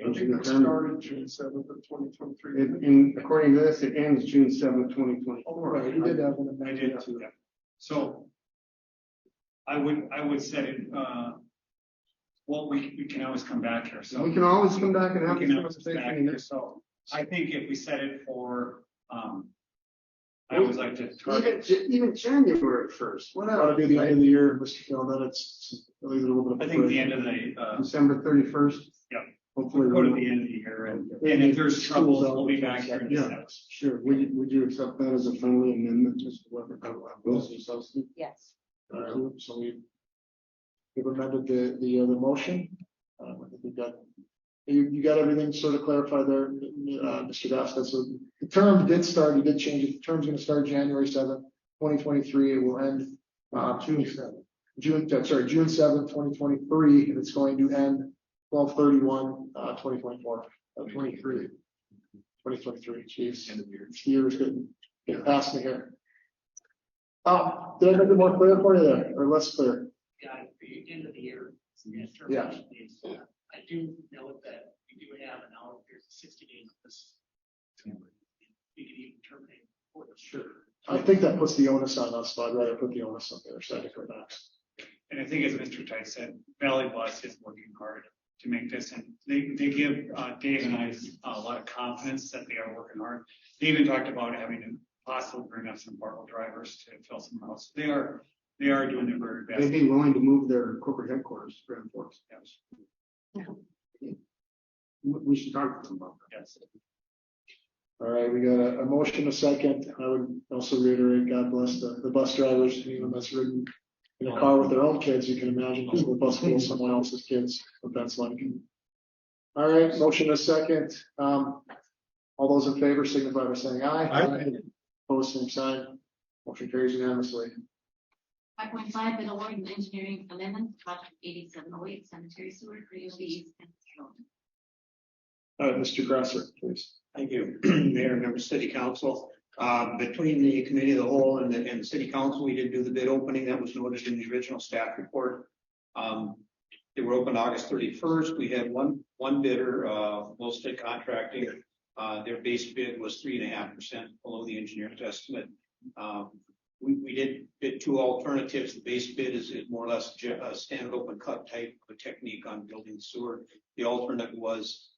I think that started June 7th of 2023. And according to this, it ends June 7th, 2024. Oh, right, you did have an amendment to that. So I would set it, well, we can always come back here. So we can always come back and have we this can always come back conversation. here. So I think if we set it for, I always like to target. Even January 1st. Want to do the end of the year, Mr. Phil, then it's really a little bit of. I think the end of the, December 31st. Yeah. Hopefully. Go to the end of the year and if there's trouble, we'll be back here. Yeah, sure. Would you accept that as a friendly amendment, Mr. Weber? Yes. All right, so we've amended the motion. I think we've got, you got everything sort of clarified there, Mr. Goff. So the term did start, you did change it. The term's going to start January 7th, 2023. It will end June 7th, 2023, and it's going to end 12/31/2024. 2023. Jeez, end of the year. This year is getting past me here. Did I make it more clear for you there, or less clear? Yeah, the end of the year. Yeah. I do know that we do have an hour, there's 60 days of this. We can even terminate. Sure. I think that puts the onus on us, but I'd rather put the onus on the other side of the box. And I think as Mr. Tice said, Valley Bus is working hard to make this, and they give Dave and I a lot of confidence that they are working hard. They even talked about having to possibly bring up some Bartle drivers to fill some routes. They are doing their very best. They'd be willing to move their corporate headquarters to Grand Forks. Yes. We should talk to them about that. Yes. All right, we got a motion, a second. I would also reiterate, God bless the bus drivers, anyone that's ridden in a car with their own kids. You can imagine the bus full of someone else's kids, what that's like. All right, motion, a second. All those in favor signify by saying aye. Aye. Opposed, same sign. Motion carries unanimously. 5.5, bid award and engineering amendment, project 8708 sanitary sewer for UVs and Carolina. All right, Mr. Grasser, please. Thank you, Mayor, members, City Council. Between the committee of the whole and the City Council, we did do the bid opening that was noted in the original staff report. They were opened August 31st. We had one bidder, Wolstead Contracting. Their base bid was 3.5% below the engineer's estimate. We did bid two alternatives. The base bid is more or less a standard open cut type of a technique on building sewer. The alternate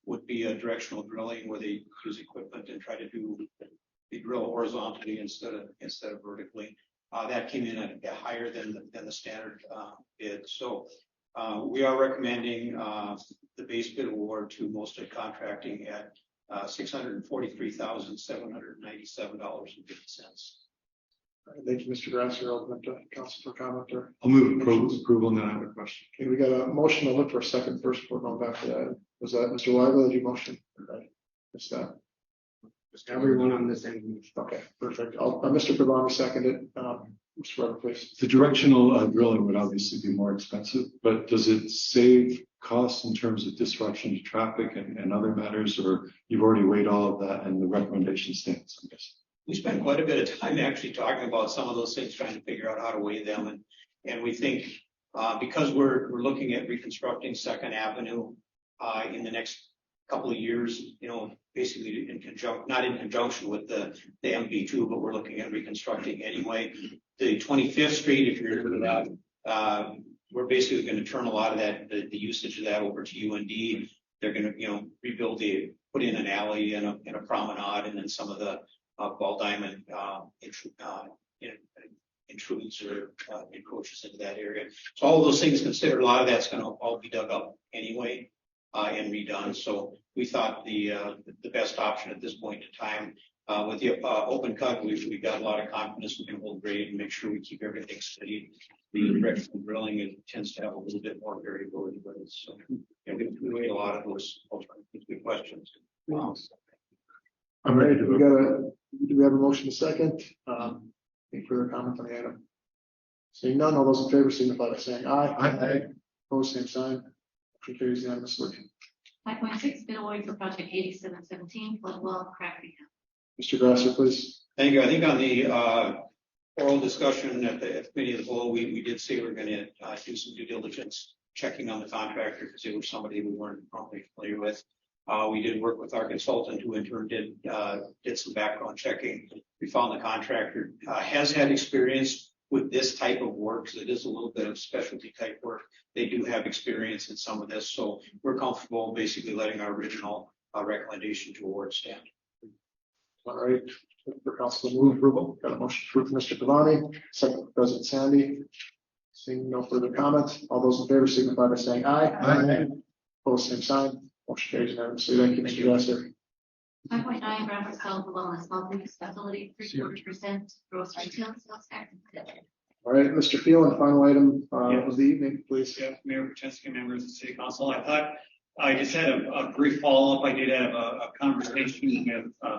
would be a directional drilling where they use equipment and try to drill horizontally instead of vertically. That came in at higher than the standard bid. So we are recommending the base bid award to Wolstead Contracting at $643,797.50. Thank you, Mr. Grasser. I'll open up to council for comment there. I'll move approval and then I have a question. Okay, we got a motion. I'll look for a second first before going back to that. Was that Mr. Weigel? Did you motion? Okay. Missed that. Everyone on this end. Okay, perfect. Mr. Pavani seconded. Mr. Weber, please. The directional drilling would obviously be more expensive, but does it save costs in terms of disruption to traffic and other matters, or you've already weighed all of that and the recommendation stands, I guess? We spent quite a bit of time actually talking about some of those things, trying to figure out how to weigh them. And we think, because we're looking at reconstructing Second Avenue, in the next couple of years, basically not in conjunction with the MB2, but we're looking at reconstructing anyway. The 25th Street, if you're looking at that, we're basically going to turn a lot of that, the usage of that over to UND. They're going to, put in an alley and a promenade, and then some of the ball diamond intrudes or encroaches into that area. So all of those things considered, a lot of that's going to all be dug up anyway and redone. So we thought the best option at this point in time, with the open cut, we've got a lot of confidence we can hold grade and make sure we keep everything steady. The directional drilling, it tends to have a little bit more variability, but it's we weighed a lot of those alternatives. Good questions. I'm ready to vote. Do we have a motion to second? Any further comment on the item? Seeing none, all those in favor signify by saying aye. Aye. Opposed, same sign. Motion carries unanimously. 5.6, bid award for project 8717, Floodwell Crack Rehab. Mr. Grasser, please. Thank you. I think on the oral discussion at the committee of the whole, we did say we're going to do some due diligence checking on the contractor because they were somebody we weren't probably familiar with. We did work with our consultant who in turn did some background checking. We found the contractor has had experience with this type of work, so it is a little bit of specialty type work. They do have experience in some of this, so we're comfortable basically letting our original recommendation to award stand. All right. For council to move approval. Got a motion to approve Mr. Cavani, second for President Sandy. Seeing no further comments, all those in favor signify by saying aye. Aye. Opposed, same sign. Motion carries unanimously. Thank you, Mr. Grasser. 5.9, Bradford Health Wellness Multi Facility, 3/4% gross retail sales tax. All right, Mr. Phelan, final item of the evening, please. Yeah, Mayor Paczynski, members of the City Council. I thought I just had a brief follow-up. I did have a conversation with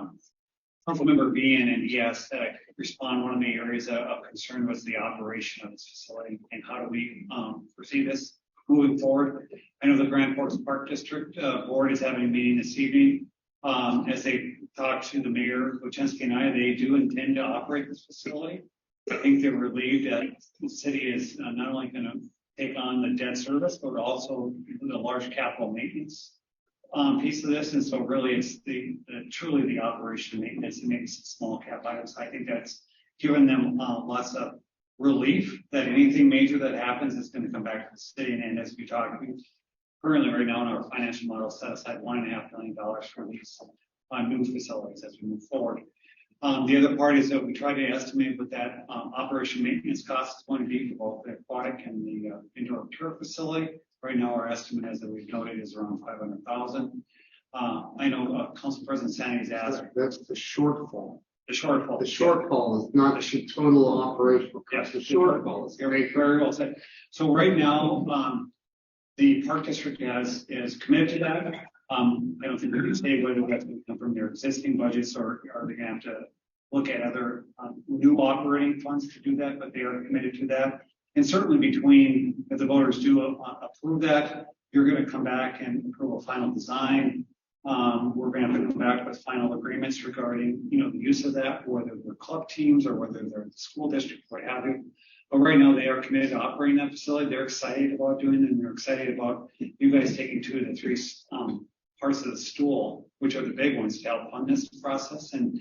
Councilmember Bean, and he asked that I could respond. One of the areas of concern was the operation of this facility and how do we foresee this moving forward. I know the Grand Forks Park District Board is having a meeting this evening. As they talk to the mayor, Paczynski and I, they do intend to operate this facility. I think they're relieved that the city is not only going to take on the debt service, but also the large capital maintenance piece of this. And so really it's truly the operation maintenance and maybe some small cap items. I think that's given them lots of relief that anything major that happens is going to come back to the city. And as we talk, currently right now in our financial model set aside $1.5 million for these new facilities as we move forward. The other part is that we try to estimate what that operation maintenance cost is going to be for both the aquatic and the indoor turf facility. Right now, our estimate, as we've noted, is around $500,000. I know Council President Sandy's asked. That's the shortfall. The shortfall. The shortfall is not the total operational cost. The shortfall is very well said. So right now, the Park District is committed to that. I don't think we can say whether that's going to come from their existing budgets or are they going to have to look at other new operating funds to do that, but they are committed to that. And certainly between, if the voters do approve that, you're going to come back and approve a final design. We're going to have to come back with final agreements regarding, the use of that, whether they're club teams or whether they're the school district, what have you. But right now they are committed to operating that facility. They're excited about doing it, and they're excited about you guys taking 2 of the 3 parts of the stool, which are the big ones, to help fund this process. And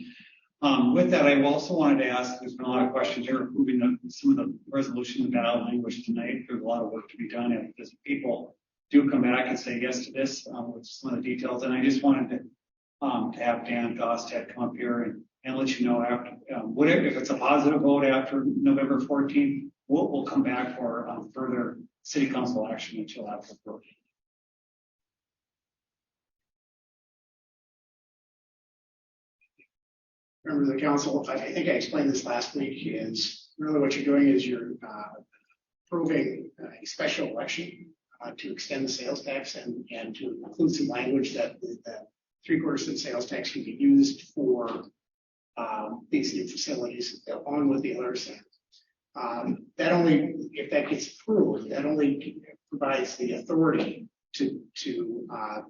with that, I also wanted to ask, there's been a lot of questions here, approving some of the resolution, the ballot language tonight. There's a lot of work to be done if people do come back and say yes to this, with some of the details. And I just wanted to have Dan Gostad come up here and let you know after, if it's a positive vote after November 14th, we'll come back for further city council action that you'll have to approve. Members of the council, I think I explained this last week, is really what you're doing is you're approving a special election to extend the sales tax and to include some language that the 3/4% sales tax can be used for these new facilities along with the other center. That only, if that gets approved, that only provides the authority to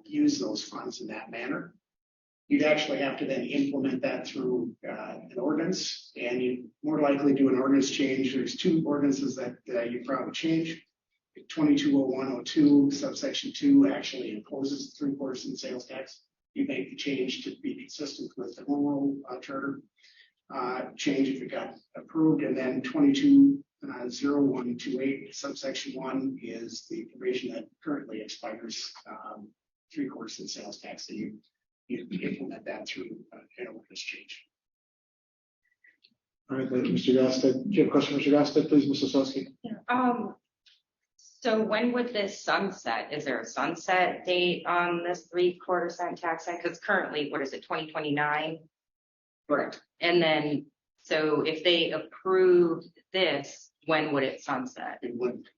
use those funds in that manner. You'd actually have to then implement that through an ordinance, and you more likely do an ordinance change. There's two ordinances that you probably change. 220102 subsection 2 actually imposes 3/4% sales tax. You make the change to be consistent with the home rule charter change if it got approved, and then 220128 subsection 1 is the provision that currently expires 3/4% sales tax. So you implement that through an ordinance change. All right, thank you, Mr. Gaston. Do you have a question, Mr. Gaston? Please, Mrs. Sosky. So when would this sunset? Is there a sunset date on this 3/4% tax? Because currently, what is it, 2029? Correct. And then, so if they approve this, when would it sunset? It wouldn't.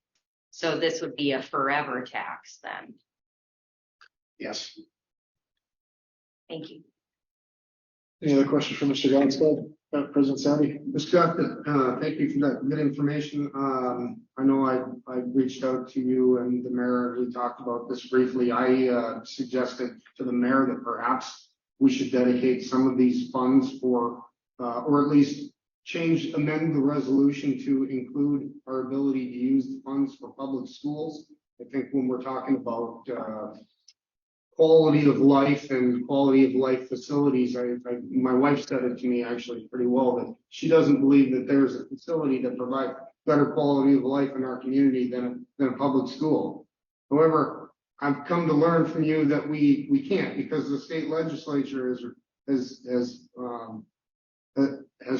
So this would be a forever tax then? Yes. Thank you. Any other questions for Mr. Gaston? President Sandy? Mr. Gaston, thank you for that good information. I know I reached out to you and the mayor. We talked about this briefly. I suggested to the mayor that perhaps we should dedicate some of these funds for, or at least amend the resolution to include our ability to use the funds for public schools. I think when we're talking about quality of life and quality of life facilities, my wife said it to me actually pretty well, that she doesn't believe that there's a facility that provides better quality of life in our community than a public school. However, I've come to learn from you that we can't, because the state legislature has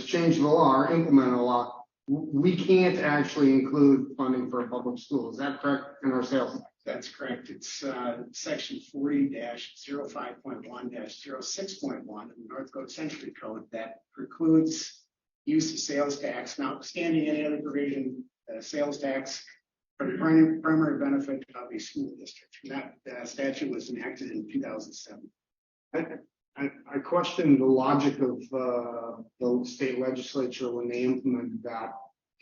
changed the law or implemented a law. We can't actually include funding for a public school. Is that correct in our sales tax? That's correct. It's section 40-05.1-06.1 of the North Dakota Century Code that precludes use of sales tax, notwithstanding any other provision, sales tax for the primary benefit of a school district. And that statute was enacted in 2007. I question the logic of the state legislature when they implemented that.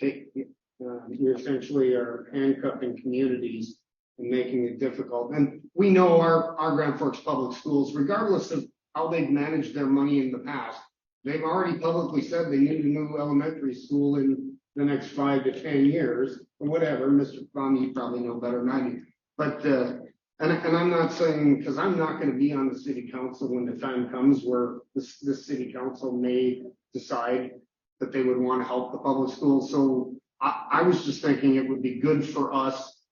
You essentially are handcuffing communities and making it difficult. And we know our Grand Forks public schools, regardless of how they've managed their money in the past, they've already publicly said they need a new elementary school in the next 5 to 10 years, or whatever. Mr. Fromm, you probably know better than I do. But and I'm not saying, because I'm not going to be on the city council when the time comes where the city council may decide that they would want to help the public schools. So I was just thinking it would be good for us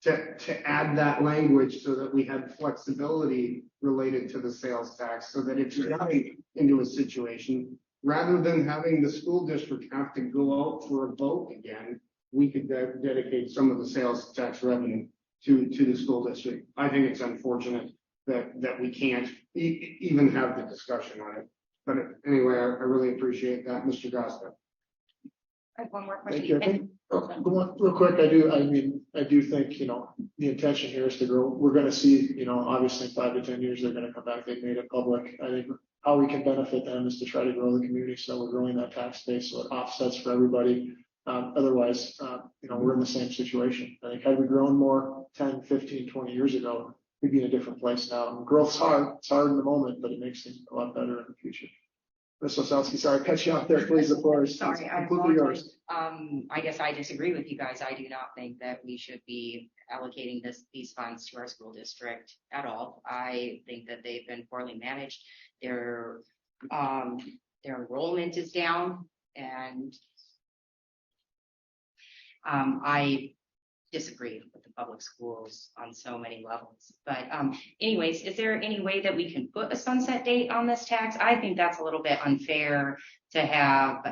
to add that language so that we had flexibility related to the sales tax, so that if you're getting into a situation, rather than having the school district have to go out for a vote again, we could dedicate some of the sales tax revenue to the school district. I think it's unfortunate that we can't even have the discussion on it. But anyway, I really appreciate that, Mr. Gosta. I have one more question. Thank you. Real quick, I do think, the intention here is to grow. We're going to see, obviously in 5 to 10 years, they're going to come back. They've made it public. I think how we can benefit them is to try to grow the community. So we're growing that tax base so it offsets for everybody. Otherwise, we're in the same situation. I think had we grown more 10, 15, 20 years ago, we'd be in a different place now. And growth's hard. It's hard in the moment, but it makes things a lot better in the future. Ms. Osowski, sorry, cut you off there, please. The floor is Sorry, completely yours. I guess I disagree with you guys. I do not think that we should be allocating these funds to our school district at all. I think that they've been poorly managed. Their enrollment is down, and I disagree with the public schools on so many levels. But anyways, is there any way that we can put a sunset date on this tax? I think that's a little bit unfair to have,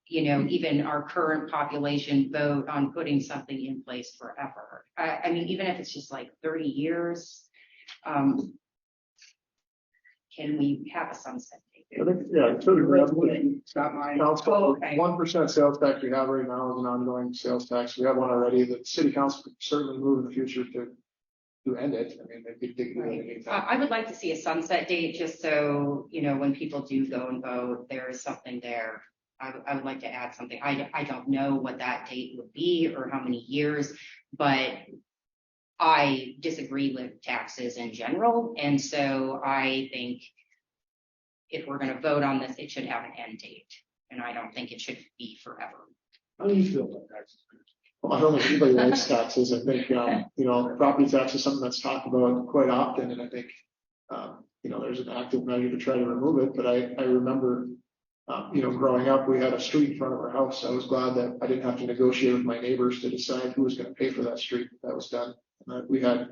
even our current population vote on putting something in place forever. I mean, even if it's just like 30 years, can we have a sunset date? I think, yeah, totally agree. It's not mine. Council, Okay. 1% sales tax we have right now is an ongoing sales tax. We have one already. The city council could certainly move in the future to end it. I mean, they could dig it. I would like to see a sunset date just so, when people do go and vote, there is something there. I would like to add something. I don't know what that date would be or how many years, but I disagree with taxes in general, and so I think if we're gonna vote on this, it should have an end date, and I don't think it should be forever. How do you feel about taxes? Well, I don't think anybody likes taxes. I think, property tax is something that's talked about quite often, and I think, there's an active measure to try to remove it, but I remember, growing up, we had a street in front of our house. I was glad that I didn't have to negotiate with my neighbors to decide who was gonna pay for that street. That was done. We had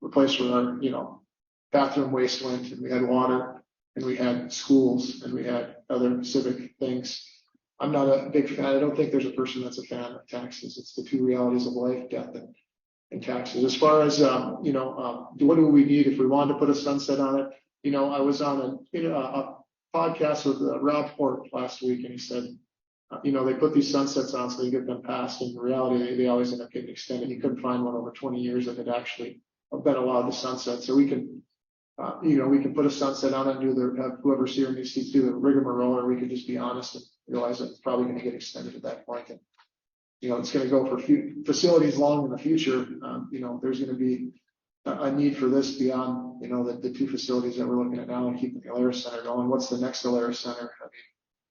a place where our, bathroom waste went, and we had water, and we had schools, and we had other civic things. I'm not a big fan. I don't think there's a person that's a fan of taxes. It's the two realities of life, death, and taxes. As far as, what do we need if we wanted to put a sunset on it? I was on a podcast with Rob Port last week, and he said, they put these sunsets on so they get them passed. In reality, they always end up getting extended. You couldn't find one over 20 years that had actually been allowed to sunset. So we can, we can put a sunset on it and have whoever's here needs to do the rigmarole, or we could just be honest and realize that it's probably going to get extended at that point. And, it's going to go for facilities long in the future. There's going to be a need for this beyond, the two facilities that we're looking at now and keeping the Alerus Center going. What's the next Alerus Center? I mean,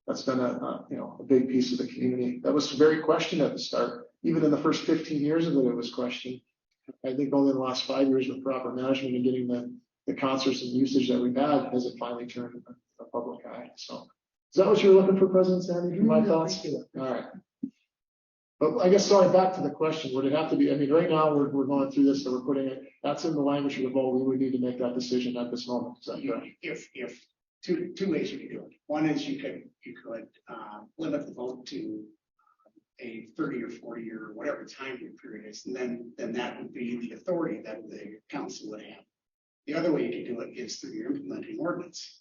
that's been a big piece of the community. That was very questioned at the start. Even in the first 15 years of it was questioned. I think only in the last 5 years with proper management and getting the concerts and usage that we've had has it finally turned the public eye. So is that what you're looking for, President Sandy? My thoughts? All right. But I guess, sorry, back to the question. Would it have to be, right now we're going through this, so we're putting it, that's in the language of the vote. We would need to make that decision at this moment. Is that correct? If two ways you could do it. One is you could limit the vote to a 30 or 40 or whatever time period is, and then that would be the authority that the council would have. The other way you could do it is through your implementing ordinance,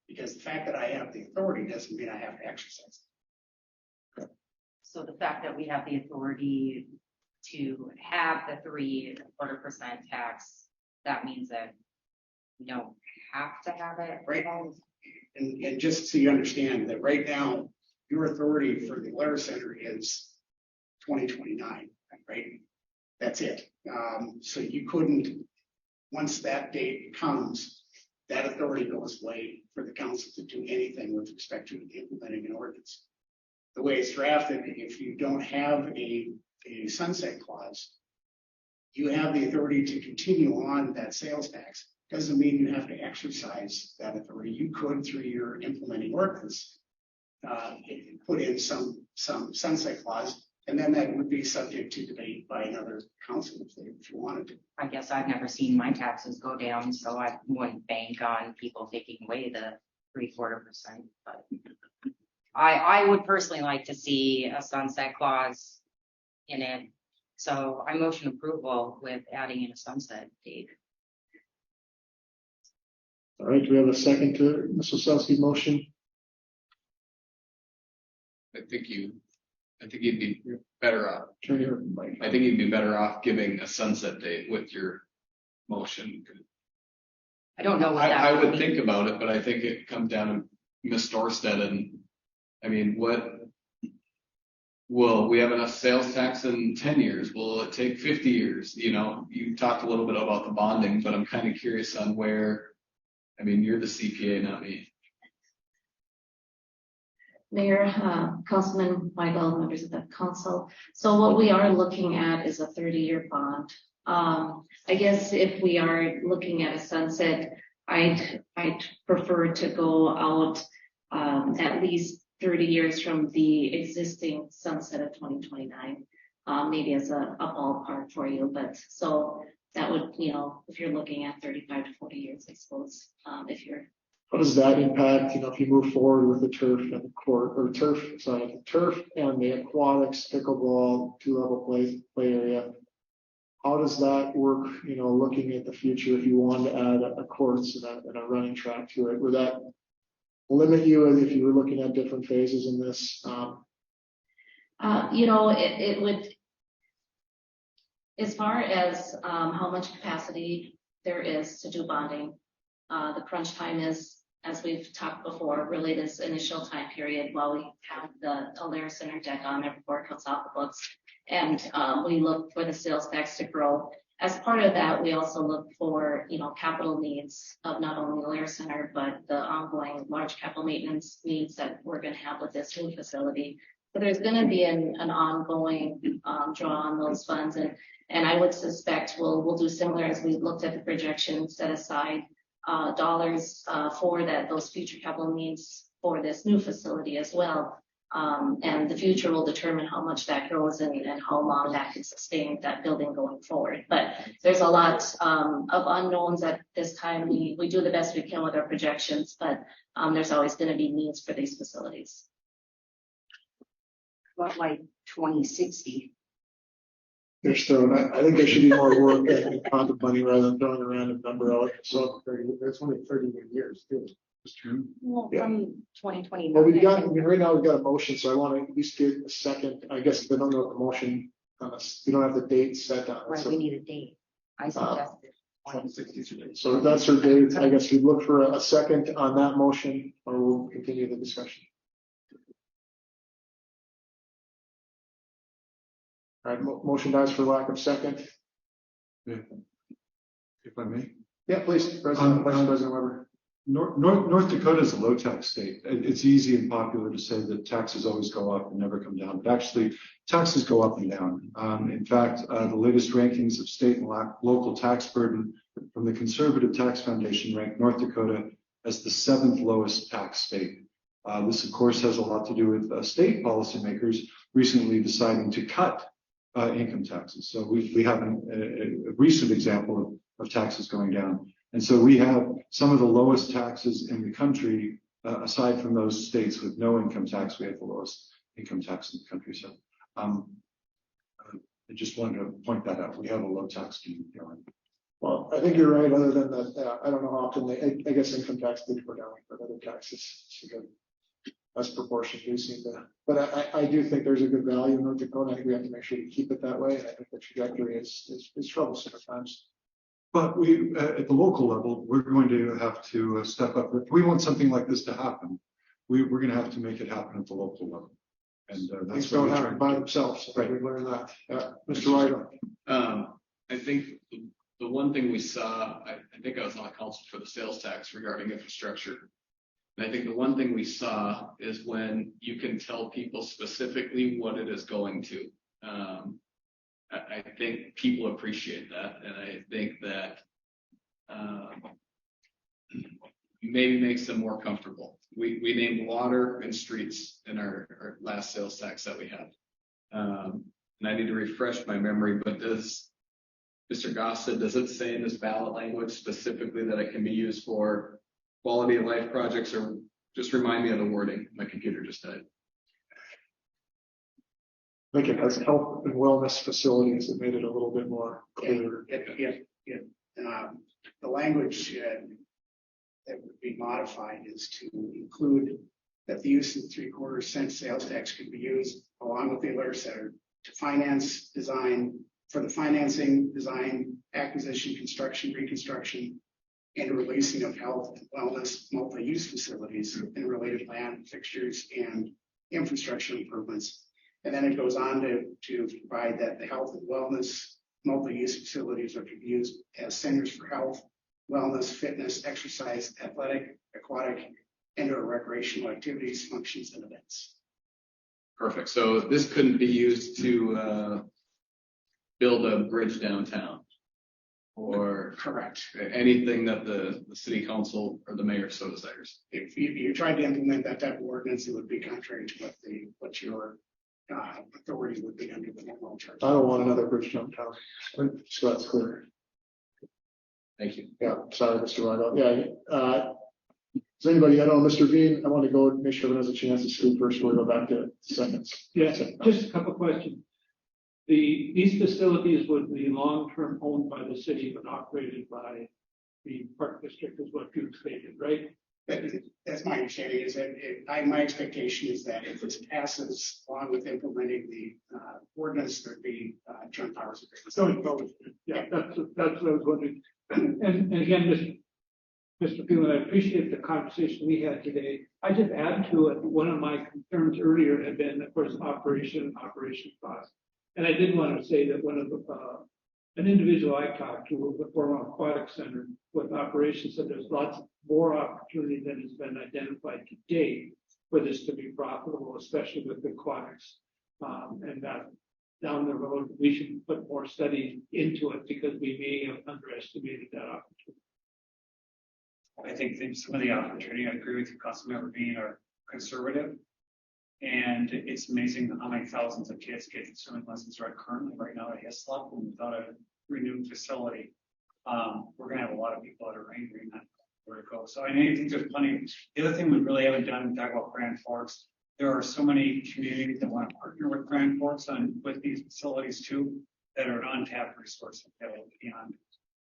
because the fact that I have the authority doesn't mean I have to exercise it. So the fact that we have the authority to have the 3.25% tax, that means that we don't have to have it. Right. And just so you understand that right now, your authority for the Alerus Center is 2029, right? That's it. So you couldn't, once that date comes, that authority goes away for the council to do anything with respect to implementing an ordinance. The way it's drafted, if you don't have a sunset clause, you have the authority to continue on that sales tax. Doesn't mean you have to exercise that authority. You could, through your implementing ordinance, put in some sunset clause, and then that would be subject to debate by another council if you wanted to. I guess I've never seen my taxes go down, so I wouldn't bank on people taking away the 3.25%. But I would personally like to see a sunset clause in it. So I motion approval with adding in a sunset date. All right, do we have a second to Ms. Oselski's motion? I think you'd be better off. Turn your mic. I think you'd be better off giving a sunset date with your motion. I don't know what that I would mean. think about it, but I think it comes down to Ms. Dorstead and, will we have enough sales tax in 10 years? Will it take 50 years? You talked a little bit about the bonding, but I'm kind of curious on where, you're the CPA, not me. Mayor, Councilman Weigel, members of the council. So what we are looking at is a 30-year bond. I guess if we are looking at a sunset, I'd prefer to go out at least 30 years from the existing sunset of 2029, maybe as a ballpark for you. But so that would, if you're looking at 35 to 40 years, I suppose, if you're. How does that impact, if you move forward with the turf and the court, or the turf and the aquatics, pickleball, two-level play area? How does that work, looking at the future if you wanted to add a courts and a running track to it? Would that limit you if you were looking at different phases in this? It would, as far as how much capacity there is to do bonding, the crunch time is, as we've talked before, really this initial time period while we have the Alerus Center debt on it before it comes off the books. And we look for the sales tax to grow as part of that, we also look for, capital needs of not only the Lair Center, but the ongoing large capital maintenance needs that we're going to have with this new facility. So there's going to be an ongoing draw on those funds, and I would suspect we'll do similar as we looked at the projection, set aside dollars for those future capital needs for this new facility as well. And the future will determine how much that grows and how long that can sustain that building going forward. But there's a lot of unknowns at this time. We do the best we can with our projections, but there's always going to be needs for these facilities. What, like 2060? There's still, I think there should be more work at quantum money rather than throwing a random number out. So That's only 30 years too. It's true. Well, Yeah. from 2029. Well, we've got, right now we've got a motion, so I want to at least get a second. I guess if I don't know what the motion, we don't have the date set on it. Right, So, we need a date. I suggested 2060. So if that's our date, I guess we look for a second on that motion, or we'll continue the discussion. All right, motion dies for lack of second. Yeah. If I may. Yeah, please, President, Vice President Weber. North Dakota is a low tax state. It's easy and popular to say that taxes always go up and never come down, but actually taxes go up and down. In fact, the latest rankings of state and local tax burden from the Conservative Tax Foundation rank North Dakota as the 7th lowest tax state. This, of course, has a lot to do with state policymakers recently deciding to cut income taxes. So we have a recent example of taxes going down. And so we have some of the lowest taxes in the country, aside from those states with no income tax. We have the lowest income tax in the country. So I just wanted to point that out. We have a low tax community. Well, I think you're right, other than that, I don't know how often I guess income tax did go down, but other taxes, less proportion do seem to, but I do think there's a good value in North Dakota. I think we have to make sure we keep it that way. And I think the trajectory is troublesome at times. But we, at the local level, we're going to have to step up. If we want something like this to happen, we're going to have to make it happen at the local level. And that's Things what don't we're happen trying by to do. themselves. So Right. we learned that. Mr. Ryder. I think the one thing we saw, I think I was on the council for the sales tax regarding infrastructure. And I think the one thing we saw is when you can tell people specifically what it is going to. I think people appreciate that, and I think that maybe makes them more comfortable. We named water and streets in our last sales tax that we had. And I need to refresh my memory, but does Mr. Goss said, does it say in this ballot language specifically that it can be used for quality of life projects, or just remind me of the wording? My computer just died. I think it has health and wellness facilities that made it a little bit more clear. The language that would be modified is to include that the use of the 3/4 cent sales tax could be used along with the Alair Center to finance design for the financing, design, acquisition, construction, reconstruction, and releasing of health and wellness multi-use facilities and related land fixtures and infrastructure improvements. And then it goes on to provide that the health and wellness multi-use facilities are to be used as centers for health, wellness, fitness, exercise, athletic, aquatic, and/or recreational activities, functions, and events. Perfect. So this couldn't be used to build a bridge downtown, or correct anything that the city council or the mayor so desires. If you tried to implement that type of ordinance, it would be contrary to what your authority would be under the normal charge. I don't want another bridge downtown. So that's clear. Thank you. Yeah, sorry, Mr. Ryder. Yeah. Does anybody, I don't know, Mr. Bean, I want to go and make sure everyone has a chance to speak first. We'll go back to seconds. Yeah, just a couple questions. These facilities would be long-term owned by the city but operated by the park district is what you stated, right? That's my understanding. Is that my expectation is that if this passes along with implementing the ordinance, there'd be joint powers agreements. Yeah, that's what I was wondering. And again, Mr. Phelan, I appreciate the conversation we had today. I just add to it, one of my concerns earlier had been, of course, operation costs. And I did want to say that one of the an individual I talked to with Forum Aquatic Center with operations said there's lots more opportunity than has been identified to date for this to be profitable, especially with aquatics. And that down the road, we should put more study into it because we may have underestimated that opportunity. I think some of the opportunity, I agree with you, Councilmember Bean, are conservative. And it's amazing how many thousands of kids get swimming lessons currently right now at Hislop without a renewed facility. We're gonna have a lot of people that are angry and not where to go. So I think there's plenty. The other thing we really haven't done, talk about Grand Forks. There are so many communities that want to partner with Grand Forks with these facilities too, that are an untapped resource beyond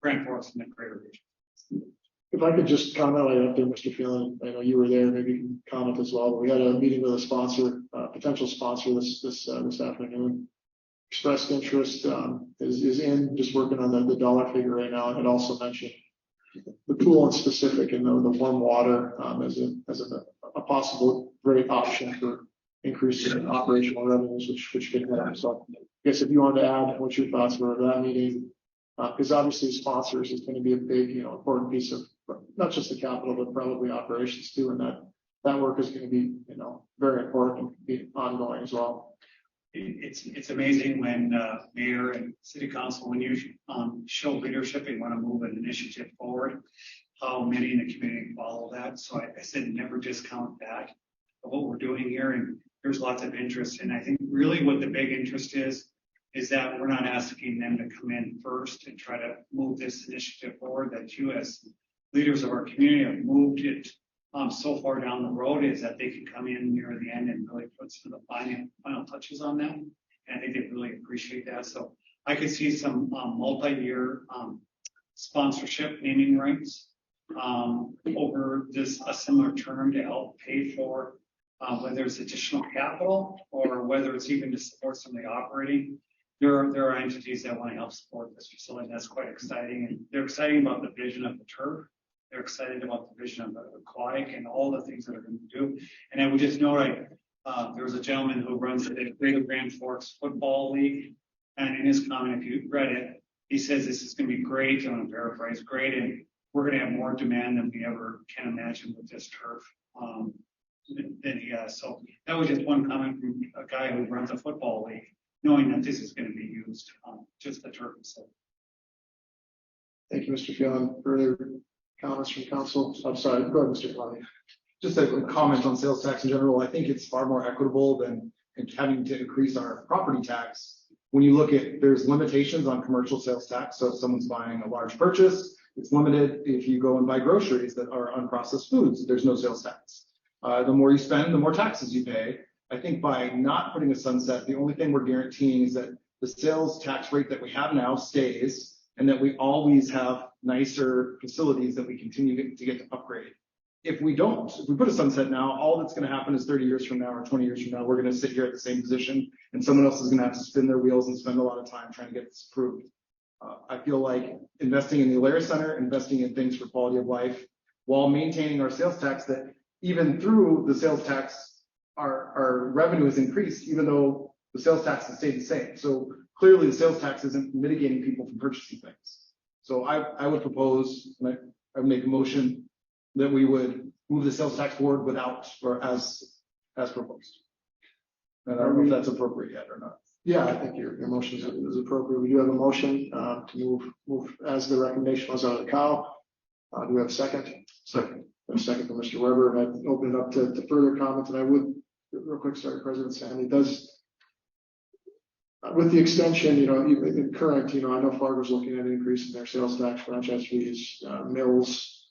Grand Forks and the greater region. If I could just comment right up there, Mr. Phelan, I know you were there, maybe you can comment as well. We had a meeting with a sponsor, potential sponsor this afternoon. Expressed interest, is in just working on the dollar figure right now. And it also mentioned the pool in specific and the warm water, as a possible great option for increasing operational revenues, which could help. So I guess if you want to add what your thoughts were of that meeting, because obviously sponsors is going to be a big, important piece of not just the capital, but probably operations too. And that work is going to be, very important and be ongoing as well. It's amazing when mayor and city council, when you show leadership and want to move an initiative forward, how many in the community follow that. So I said never discount that of what we're doing here, and there's lots of interest. And I think really what the big interest is that we're not asking them to come in first and try to move this initiative forward. That you as leaders of our community have moved it so far down the road, is that they can come in near the end and really put some of the final touches on that. And I think they really appreciate that. So I could see some multi-year sponsorship naming rights over a similar term to help pay for whether it's additional capital or whether it's even to support some of the operating. There are entities that want to help support this facility. That's quite exciting. And they're excited about the vision of the turf. They're excited about the vision of the aquatic and all the things that are going to do. And I would just note, there was a gentleman who runs the Greater Grand Forks Football League. And in his comment, if you read it, he says this is going to be great. I'm going to paraphrase, great. And we're going to have more demand than we ever can imagine with this turf than he has. So that was just one comment from a guy who runs a football league, knowing that this is going to be used, just the turf itself. Thank you, Mr. Phelan. Further comments from council? I'm sorry, go ahead, Mr. Flavia. Just a comment on sales tax in general. I think it's far more equitable than having to increase our property tax. When you look at, there's limitations on commercial sales tax. So if someone's buying a large purchase, it's limited. If you go and buy groceries that are unprocessed foods, there's no sales tax. The more you spend, the more taxes you pay. I think by not putting a sunset, the only thing we're guaranteeing is that the sales tax rate that we have now stays, and that we always have nicer facilities that we continue to get to upgrade. If we put a sunset now, all that's going to happen is 30 years from now or 20 years from now, we're going to sit here at the same position, and someone else is going to have to spin their wheels and spend a lot of time trying to get this approved. I feel like investing in the Alaris Center, investing in things for quality of life, while maintaining our sales tax, that even through the sales tax, our revenue has increased, even though the sales tax has stayed the same. So clearly the sales tax isn't mitigating people from purchasing things. So I would propose, and I would make a motion that we would move the sales tax forward without, or as proposed. And I don't know if that's appropriate yet or not. Yeah, I think your motion is appropriate. We do have a motion to move as the recommendation was out of the cow. Do we have a second? Second. A second from Mr. Weber. And I'd open it up to further comments. And I would, real quick, sorry, President Sandy, does, with the extension, in current, I know Fargo's looking at increasing their sales tax, franchise fees, mills.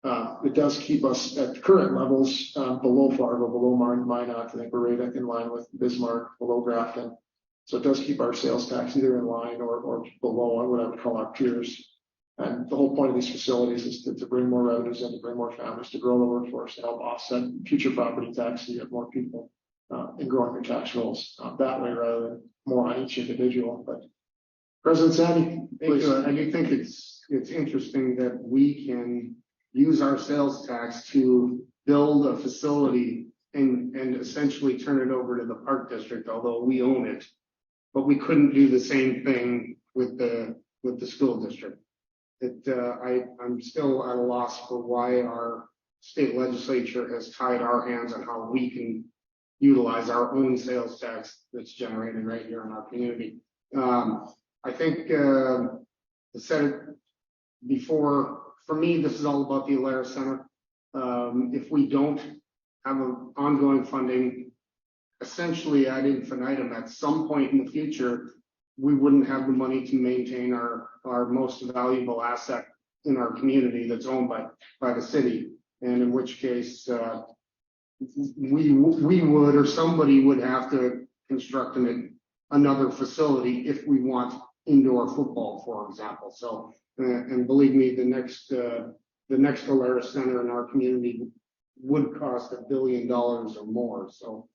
It does keep us at current levels below Fargo, below Minot. I think we're right in line with Bismarck, below Grafton. So it does keep our sales tax either in line or below what I would call our peers. And the whole point of these facilities is to bring more revenues in, to bring more families, to grow the workforce, to help offset future property tax, so you have more people and growing their tax rolls that way rather than more on each individual. But President Sandy, please. I do think it's interesting that we can use our sales tax to build a facility and essentially turn it over to the park district, although we own it. But we couldn't do the same thing with the with the school district. I'm still at a loss for why our state legislature has tied our hands on how we can utilize our own sales tax that's generated right here in our community. I think I said it before, for me, this is all about the Alara Center. If we don't have an ongoing funding, essentially ad infinitum, at some point in the future, we wouldn't have the money to maintain our most valuable asset in our community that's owned by the city. And in which case, we would, or somebody would have to construct another facility if we want indoor football, for example. So, and believe me, the next Alara Center in our community would cost $1 billion or more. So,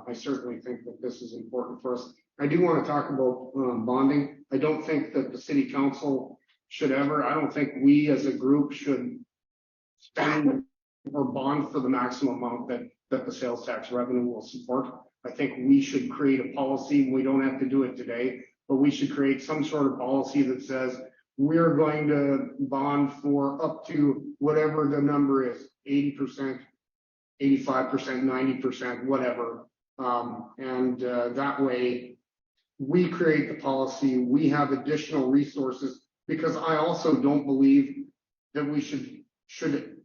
I certainly think that this is important for us. I do want to talk about bonding. I don't think that the city council should ever, I don't think we as a group should spend or bond for the maximum amount that the sales tax revenue will support. I think we should create a policy. We don't have to do it today, but we should create some sort of policy that says we're going to bond for up to whatever the number is, 80%, 85%, 90%, whatever. That way we create the policy, we have additional resources, because I also don't believe that we should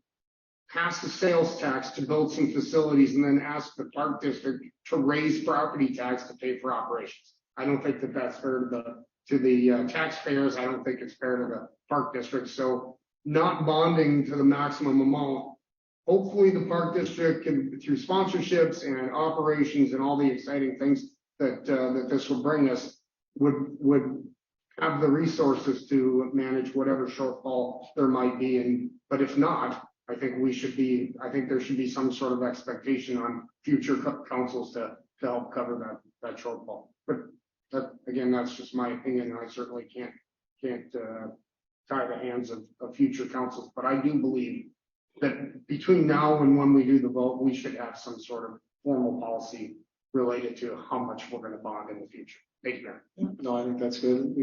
pass the sales tax to build some facilities and then ask the park district to raise property tax to pay for operations. I don't think that that's fair to the taxpayers. I don't think it's fair to the park district. So not bonding to the maximum amount. Hopefully the park district can, through sponsorships and operations and all the exciting things that this will bring us, would have the resources to manage whatever shortfall there might be. But if not, I think there should be some sort of expectation on future councils to help cover that shortfall. But again, that's just my opinion, and I certainly can't tie the hands of future councils. But I do believe that between now and when we do the vote, we should have some sort of formal policy related to how much we're going to bond in the future. Thank you, Mayor. No, I think that's good.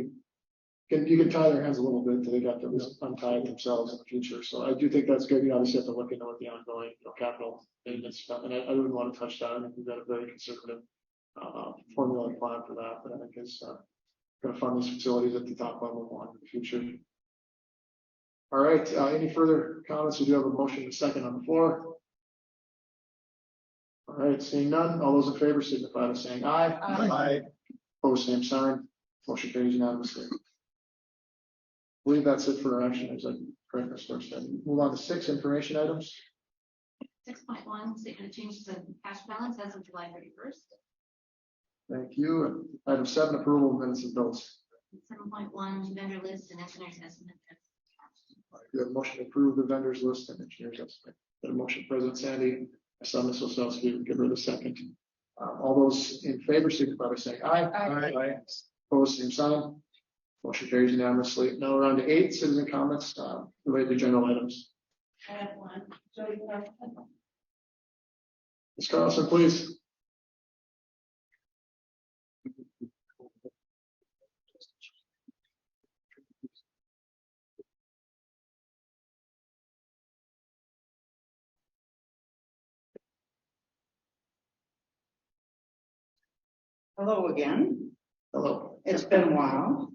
You can tie their hands a little bit until they got to untie themselves in the future. So I do think that's good. You obviously have to look into what the ongoing capital maintenance stuff, and I wouldn't want to touch that. I think we've got a very conservative formula plan for that, but I think it's going to fund these facilities at the top level more in the future. All right, any further comments? We do have a motion and second on the floor. All right, seeing none, all those in favor signify by saying aye. Aye. Opposed, same sign. Motion carries unanimously. I believe that's it for our action. As I correct this first, move on to 6 information items. 6.1, statement of changes in cash balance as of July 31st. Thank you. Item 7, approval of minutes of bills. 7.1, vendor list and engineer's estimate. We have a motion to approve the vendors list and engineers estimate. Got a motion, President Sandy. I saw Ms. Osowski. Give her the second. All those in favor signify by saying aye. Aye. Opposed, same sign. Motion carries unanimously. Now we're on to 8, citizen comments related to general items. I have one. Jody Carlson. Ms. Carlson, please. Hello again. Hello. It's been a while.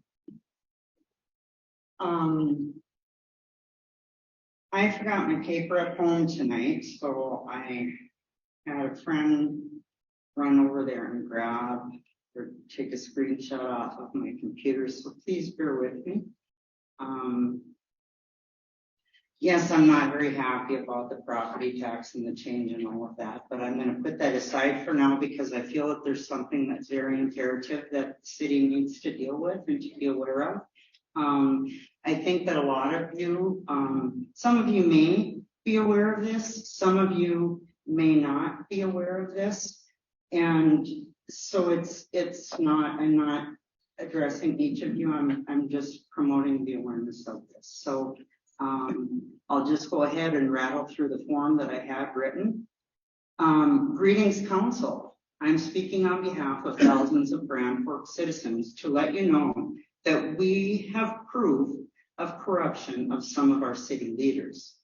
I forgot my paper at home tonight, so I had a friend run over there and grab or take a screenshot off of my computer, so please bear with me. Yes, I'm not very happy about the property tax and the change and all of that, but I'm going to put that aside for now because I feel that there's something that's very imperative that the city needs to deal with and to be aware of. I think that a lot of you, some of you may be aware of this, some of you may not be aware of this, and so I'm not addressing each of you. I'm just promoting the awareness of this. So I'll just go ahead and rattle through the form that I have written. Greetings, Council. I'm speaking on behalf of thousands of Grand Forks citizens to let you know that we have proof of corruption of some of our city leaders.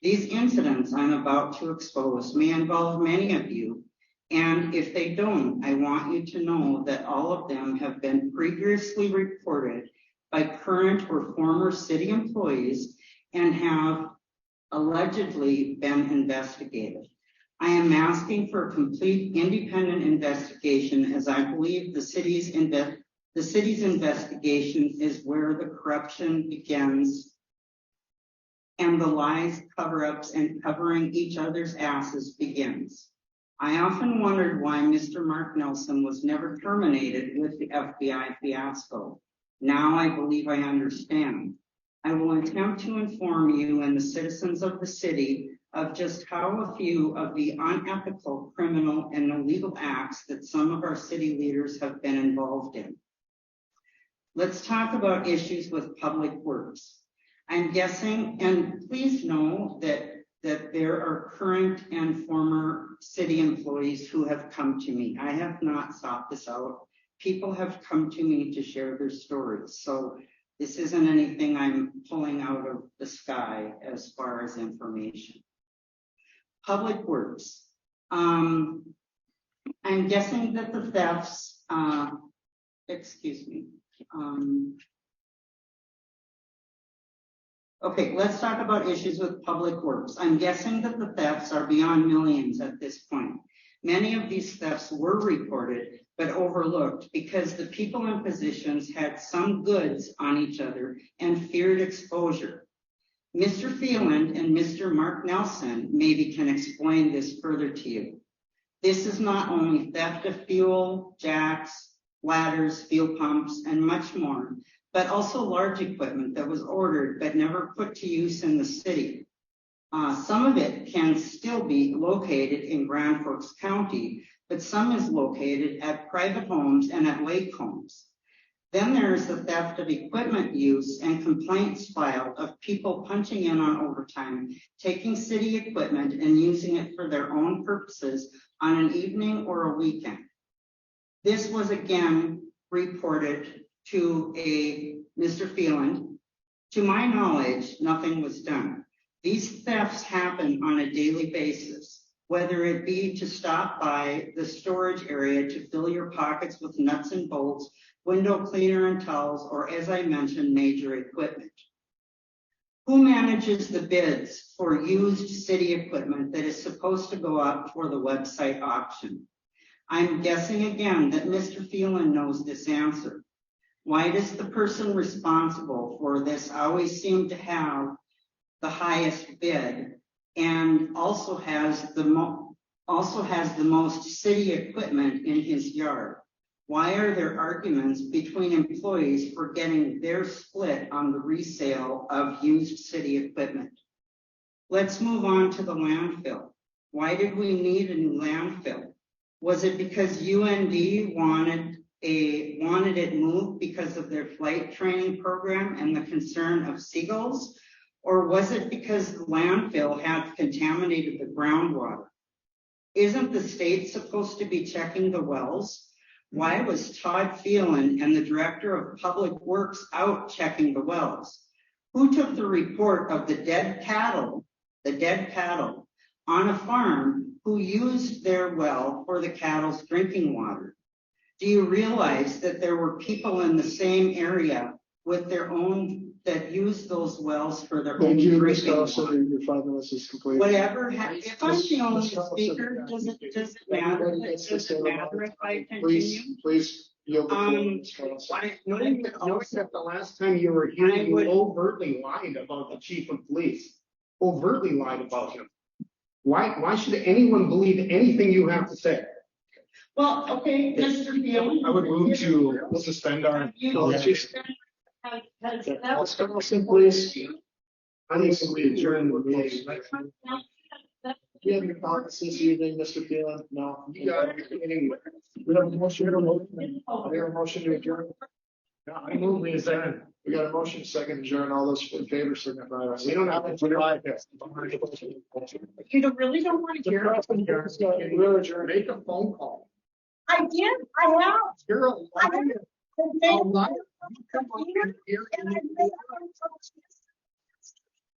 These incidents I'm about to expose may involve many of you, and if they don't, I want you to know that all of them have been previously reported by current or former city employees and have allegedly been investigated. I am asking for a complete independent investigation, as I believe the city's investigation is where the corruption begins and the lies, cover-ups, and covering each other's asses begins. I often wondered why Mr. Mark Nelson was never terminated with the FBI fiasco. Now I believe I understand. I will attempt to inform you and the citizens of the city of just how a few of the unethical, criminal, and illegal acts that some of our city leaders have been involved in. Let's talk about issues with public works. I'm guessing, and please know that there are current and former city employees who have come to me. I have not sought this out. People have come to me to share their stories. So this isn't anything I'm pulling out of the sky as far as information. Public works. I'm guessing that the thefts, okay, let's talk about issues with public works. I'm guessing that the thefts are beyond millions at this point. Many of these thefts were reported but overlooked because the people in positions had some goods on each other and feared exposure. Mr. Phelan and Mr. Mark Nelson maybe can explain this further to you. This is not only theft of fuel, jacks, ladders, fuel pumps, and much more, but also large equipment that was ordered but never put to use in the city. Some of it can still be located in Grand Forks County, but some is located at private homes and at lake homes. Then there's the theft of equipment use and complaints filed of people punching in on overtime, taking city equipment and using it for their own purposes on an evening or a weekend. This was again reported to a Mr. Phelan. To my knowledge, nothing was done. These thefts happen on a daily basis, whether it be to stop by the storage area to fill your pockets with nuts and bolts, window cleaner and towels, or as I mentioned, major equipment. Who manages the bids for used city equipment that is supposed to go up for the website auction? I'm guessing again that Mr. Phelan knows this answer. Why does the person responsible for this always seem to have the highest bid and also has the most city equipment in his yard? Why are there arguments between employees for getting their split on the resale of used city equipment? Let's move on to the landfill. Why did we need a new landfill? Was it because UND wanted it moved because of their flight training program and the concern of seagulls? Or was it because the landfill had contaminated the groundwater? Isn't the state supposed to be checking the wells? Why was Todd Phelan and the director of public works out checking the wells? Who took the report of the dead cattle on a farm who used their well for the cattle's drinking water? Do you realize that there were people in the same area with their own that use those wells for their own drinking water? Your 5 minutes is complete. Whatever, if I'm the only speaker, does it matter? Does it matter if I continue? Please yield the floor. Notice that the last time you were here, you overtly lied about the chief of police. Overtly lied about him. Why should anyone believe anything you have to say? Well, okay, Mr. Phelan. I would move to suspend our. Please. I think we adjourn the meeting. Do you have any comments this evening, Mr. Phelan? No. We have a motion to adjourn. I move we adjourn. We got a motion, second adjourn. All those in favor signify by saying We don't have to drive this. You really don't want to hear. We're adjourned. Make a phone call. I did, I have. You're a I have. liar. And they- A liar. You come on here and And I made them from